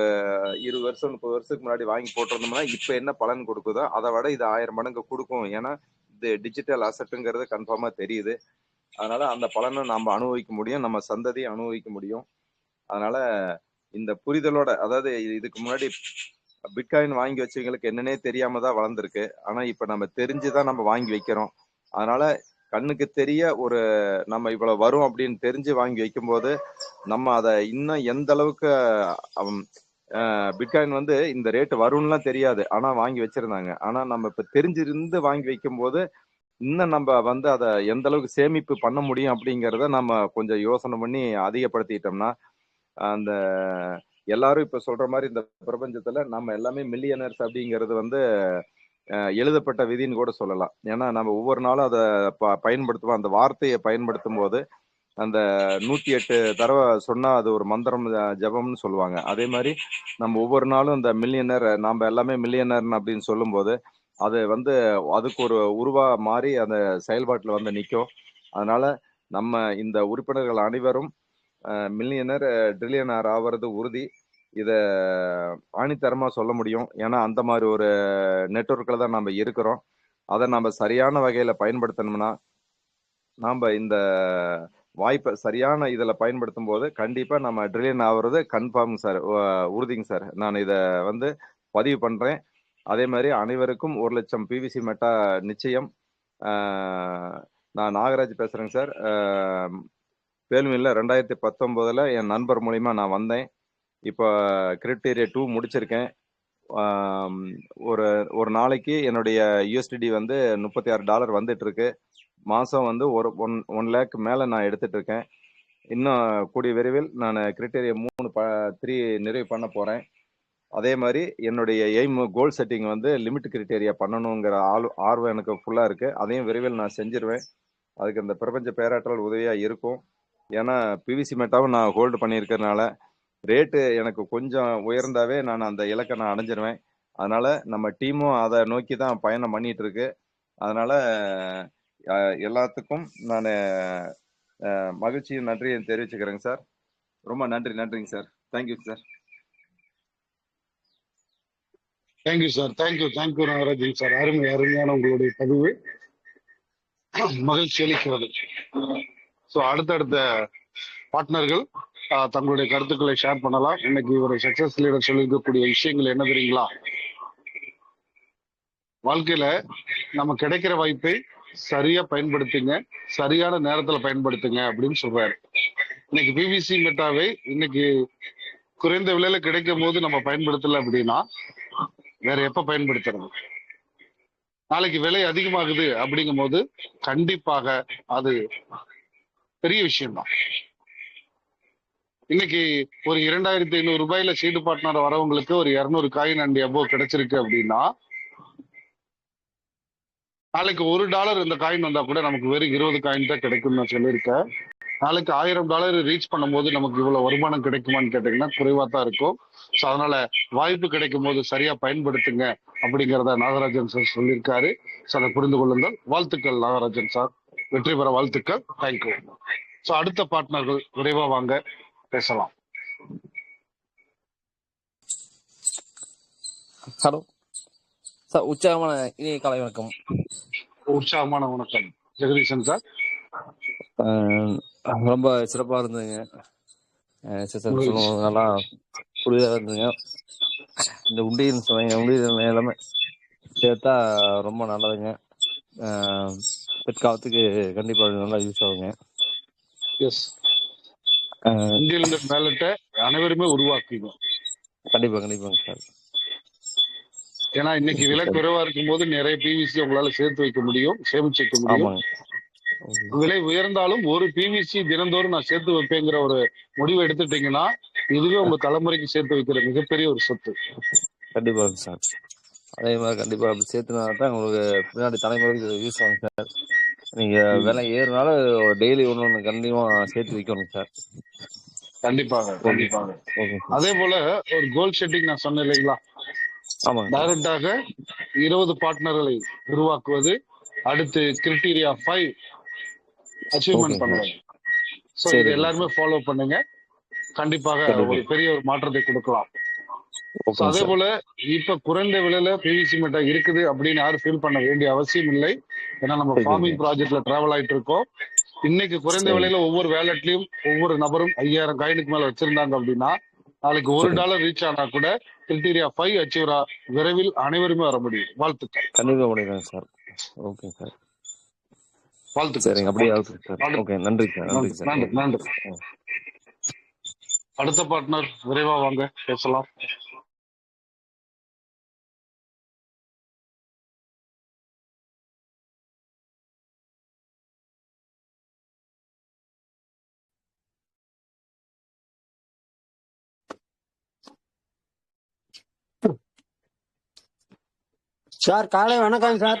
20 வருஷம் 30 வருஷத்துக்கு முன்னாடி வாங்கி போட்டிருந்தோம்னா இப்ப என்ன பலன் கொடுக்குதோ அதை விட இது 1000 மடங்கு கொடுக்கும். ஏன்னா இது டிஜிட்டல் அசட்டுங்கிறது கன்ஃபார்மா தெரியுது. அதனால அந்த பலனை நம்ம அனுபவிக்க முடியும், நம்ம சந்ததியை அனுபவிக்க முடியும். அதனால இந்த புரிதலோட, அதாவது இதுக்கு முன்னாடி பிட்காயின் வாங்கி வச்சவங்களுக்கு என்னன்னே தெரியாம தான் வளர்ந்துருக்கு. ஆனா இப்ப நம்ம தெரிஞ்சுதான் நம்ம வாங்கி வைக்கிறோம். அதனால கண்ணுக்கு தெரிய ஒரு நம்ம இவ்வளவு வரும் அப்படின்னு தெரிஞ்சு வாங்கி வைக்கும் போது நம்ம அதை இன்னும் எந்த அளவுக்கு பிட்காயின் வந்து இந்த ரேட்டு வரும்லாம் தெரியாது, ஆனா வாங்கி வச்சிருந்தாங்க. ஆனா நம்ம இப்ப தெரிஞ்சிருந்து வாங்கி வைக்கும் போது இன்னும் நம்ம வந்து அதை எந்த அளவுக்கு சேமிப்பு பண்ண முடியும் அப்படிங்கிறத நம்ம கொஞ்சம் யோசனை பண்ணி அதிகப்படுத்திட்டோம்னா அந்த எல்லாரும் இப்ப சொல்ற மாதிரி இந்த பிரபஞ்சத்துல நம்ம எல்லாமே மில்லியனர்ஸ் அப்படிங்கிறது வந்து எழுதப்பட்ட விதின்னு கூட சொல்லலாம். ஏன்னா நம்ம ஒவ்வொரு நாளும் அதை பயன்படுத்துவோம். அந்த வார்த்தையை பயன்படுத்தும் போது அந்த 108 தடவை சொன்னா அது ஒரு மந்திரம் ஜபம்னு சொல்லுவாங்க. அதே மாதிரி நம்ம ஒவ்வொரு நாளும் இந்த மில்லியனர், நம்ம எல்லாமே மில்லியனர் அப்படின்னு சொல்லும் போது அது வந்து அதுக்கு ஒரு உருவா மாறி அந்த செயல்பாட்டுல வந்து நிற்கும். அதனால நம்ம இந்த உறுப்பினர்கள் அனைவரும் மில்லியனர் ட்ரில்லியனர் ஆகிறது உறுதி. இத ஆணித்தரமா சொல்ல முடியும். ஏன்னா அந்த மாதிரி ஒரு நெட்வொர்க்ல தான் நம்ம இருக்கிறோம். அதை நம்ம சரியான வகையில பயன்படுத்தணும்னா நாம இந்த வாய்ப்பை சரியான இதுல பயன்படுத்தும் போது கண்டிப்பா நம்ம ட்ரில்லியன் ஆகுறது கன்ஃபார்ம் சார், உறுதிங்க சார். நான் இதை வந்து பதிவு பண்றேன். அதே மாதிரி அனைவருக்கும் 1 லட்சம் பிவிசி மெட்டா நிச்சயம். நான் நாகராஜ் பேசுறேங்க சார். வேலுமில்ல 2019 என் நண்பர் மூலியமா நான் வந்தேன். இப்போ கிரிட்டேரியா 2 முடிச்சிருக்கேன். ஒரு நாளைக்கு என்னுடைய யூஎஸ்டிடி வந்து $36 வந்துட்டு இருக்கு. மாசம் வந்து ஒரு 1 லேக் மேல நான் எடுத்துட்டு இருக்கேன். இன்னும் கூடிய விரைவில் நான் கிரிட்டேரியா 3 நிறைவு பண்ண போறேன். அதே மாதிரி என்னுடைய எய்ம் கோல் செட்டிங் வந்து லிமிட் கிரிட்டேரியா பண்ணணுங்கிற ஆர்வம் எனக்கு ஃபுல்லா இருக்கு. அதையும் விரைவில் நான் செஞ்சிருவேன். அதுக்கு இந்த பிரபஞ்ச பேராற்றல் உதவியா இருக்கும். ஏன்னா பிவிசி மெட்டாவும் நான் ஹோல்டு பண்ணியிருக்கிறதுனால ரேட்டு எனக்கு கொஞ்சம் உயர்ந்தாவே நான் அந்த இலக்கை நான் அடைஞ்சிருவேன். அதனால நம்ம டீமும் அதை நோக்கி தான் பயணம் பண்ணிட்டு இருக்கு. அதனால எல்லாத்துக்கும் நான் மகிழ்ச்சியும் நன்றியும் தெரிவிச்சுக்கிறேங்க சார். ரொம்ப நன்றிங்க sir. Thank you sir. Thank you sir, thank you Nagarajan sir. அருமையான உங்களுடைய பதிவு மகிழ்ச்சி அளிக்கிறது. ஸோ அடுத்தடுத்த பார்ட்னர்கள் தங்களுடைய கருத்துக்களை ஷேர் பண்ணலாம். இன்னைக்கு ஒரு சக்சஸ் லீடர் சொல்லியிருக்கக்கூடிய விஷயங்கள் என்ன தெரியுங்களா? வாழ்க்கையில நம்ம கிடைக்கிற வாய்ப்பை சரியா பயன்படுத்துங்க, சரியான நேரத்துல பயன்படுத்துங்க அப்படின்னு சொல்றாரு. இன்னைக்கு பிவிசி மெட்டாவை இன்னைக்கு குறைந்த விலையில கிடைக்கும் போது நம்ம பயன்படுத்தல அப்படின்னா வேற எப்ப பயன்படுத்துறது? நாளைக்கு விலை அதிகமாகுது அப்படிங்கும் போது கண்டிப்பாக அது பெரிய விஷயம்தான். இன்னைக்கு ஒரு 2500 ரூபாயில சீடு பார்ட்னர் வரவங்களுக்கு ஒரு 200 காயின் அண்ட் எபோ கிடைச்சிருக்கு அப்படின்னா நாளைக்கு $1 இந்த காயின் வந்தா கூட நமக்கு வெறும் 20 காயின் தான் கிடைக்கும்னு நான் சொல்லியிருக்கேன். நாளைக்கு $1000 ரீச் பண்ணும்போது நமக்கு இவ்வளவு வருமானம் கிடைக்குமான்னு கேட்டீங்கன்னா குறைவா தான் இருக்கும். ஸோ அதனால வாய்ப்பு கிடைக்கும் போது சரியா பயன்படுத்துங்க அப்படிங்கிறத நாகராஜன் சார் சொல்லியிருக்காரு. ஸோ அதை புரிந்து கொள்ளுங்கள். வாழ்த்துக்கள் நாகராஜன் சார், வெற்றி பெற வாழ்த்துக்கள். தேங்க்யூ. ஸோ அடுத்த பார்ட்னர்கள் விரைவா வாங்க, பேசலாம். ஹலோ சார், உற்சாகமான இனிய காலை வணக்கம். உற்சாகமான வணக்கம் ஜெகதீசன் சார். ரொம்ப சிறப்பாக இருந்ததுங்க. நல்லா புரிதலாக இருந்ததுங்க. இந்த உண்டியல் சொன்னீங்க, உண்டியல் எல்லாமே சேர்த்தா ரொம்ப நல்லதுங்க. பிற்காலத்துக்கு கண்டிப்பாக நல்லா யூஸ் ஆகுங்க. எஸ், இந்தியன் பேலட்டை அனைவருமே உருவாக்குங்க. கண்டிப்பாங்க சார். ஏன்னா இன்னைக்கு விலை குறைவா இருக்கும் போது நிறைய பிவிசி உங்களால சேர்த்து வைக்க முடியும், சேமிச்சு வைக்க முடியும். விலை உயர்ந்தாலும் ஒரு பிவிசி தினந்தோறும் நான் சேர்த்து வைப்பேங்கிற ஒரு முடிவை எடுத்துட்டீங்கன்னா இதுவே உங்க தலைமுறைக்கு சேர்த்து வைக்கிற மிகப்பெரிய ஒரு சொத்து. கண்டிப்பாங்க சார். அதே மாதிரி கண்டிப்பா அப்படி சேர்த்துனா தான் உங்களுக்கு பின்னாடி தலைமுறைக்கு யூஸ் ஆகும் சார். நீங்க விலை ஏறுனாலும் டெய்லி ஒன்று கண்டிப்பா சேர்த்து வைக்கணும் சார். கண்டிப்பாக. அதே போல ஒரு கோல் செட்டிங் நான் சொன்னேன் இல்லைங்களா? டைரக்டாக 20 பார்ட்னர்களை உருவாக்குவது, அடுத்து கிரைட்டீரியா 5 அச்சீவ்மெண்ட் பண்ணுவது. சோ இது எல்லாருமே ஃபாலோ பண்ணுங்க, கண்டிப்பாக ஒரு பெரிய ஒரு மாற்றத்தை கொடுக்கலாம். அதே போல இப்ப குறைந்த விலையில பிவிசி மெட்டா இருக்குது அப்படின்னு யாரும் ஃபீல் பண்ண வேண்டிய அவசியம் இல்லை. ஏன்னா நம்ம ஃபார்மிங் ப்ராஜெக்ட்ல டிராவல் ஆயிட்டு இருக்கோம். இன்னைக்கு குறைந்த விலையில ஒவ்வொரு வேலட்லயும் ஒவ்வொரு நபரும் 5000 காயினுக்கு மேல வச்சிருந்தாங்க அப்படின்னா நாளைக்கு $1 ரீச் ஆனா கூட கிரைட்டீரியா 5 அச்சீவரா விரைவில் அனைவருமே வர முடியும். வாழ்த்துக்கள். கண்டிப்பா முடியும் சார். ஓகே சார், வாழ்த்துக்கள். சரிங்க, அப்படியே சார். ஓகே, நன்றி சார். நன்றி. அடுத்த பார்ட்னர் விரைவா வாங்க, பேசலாம். சார் காலை வணக்கம் சார்.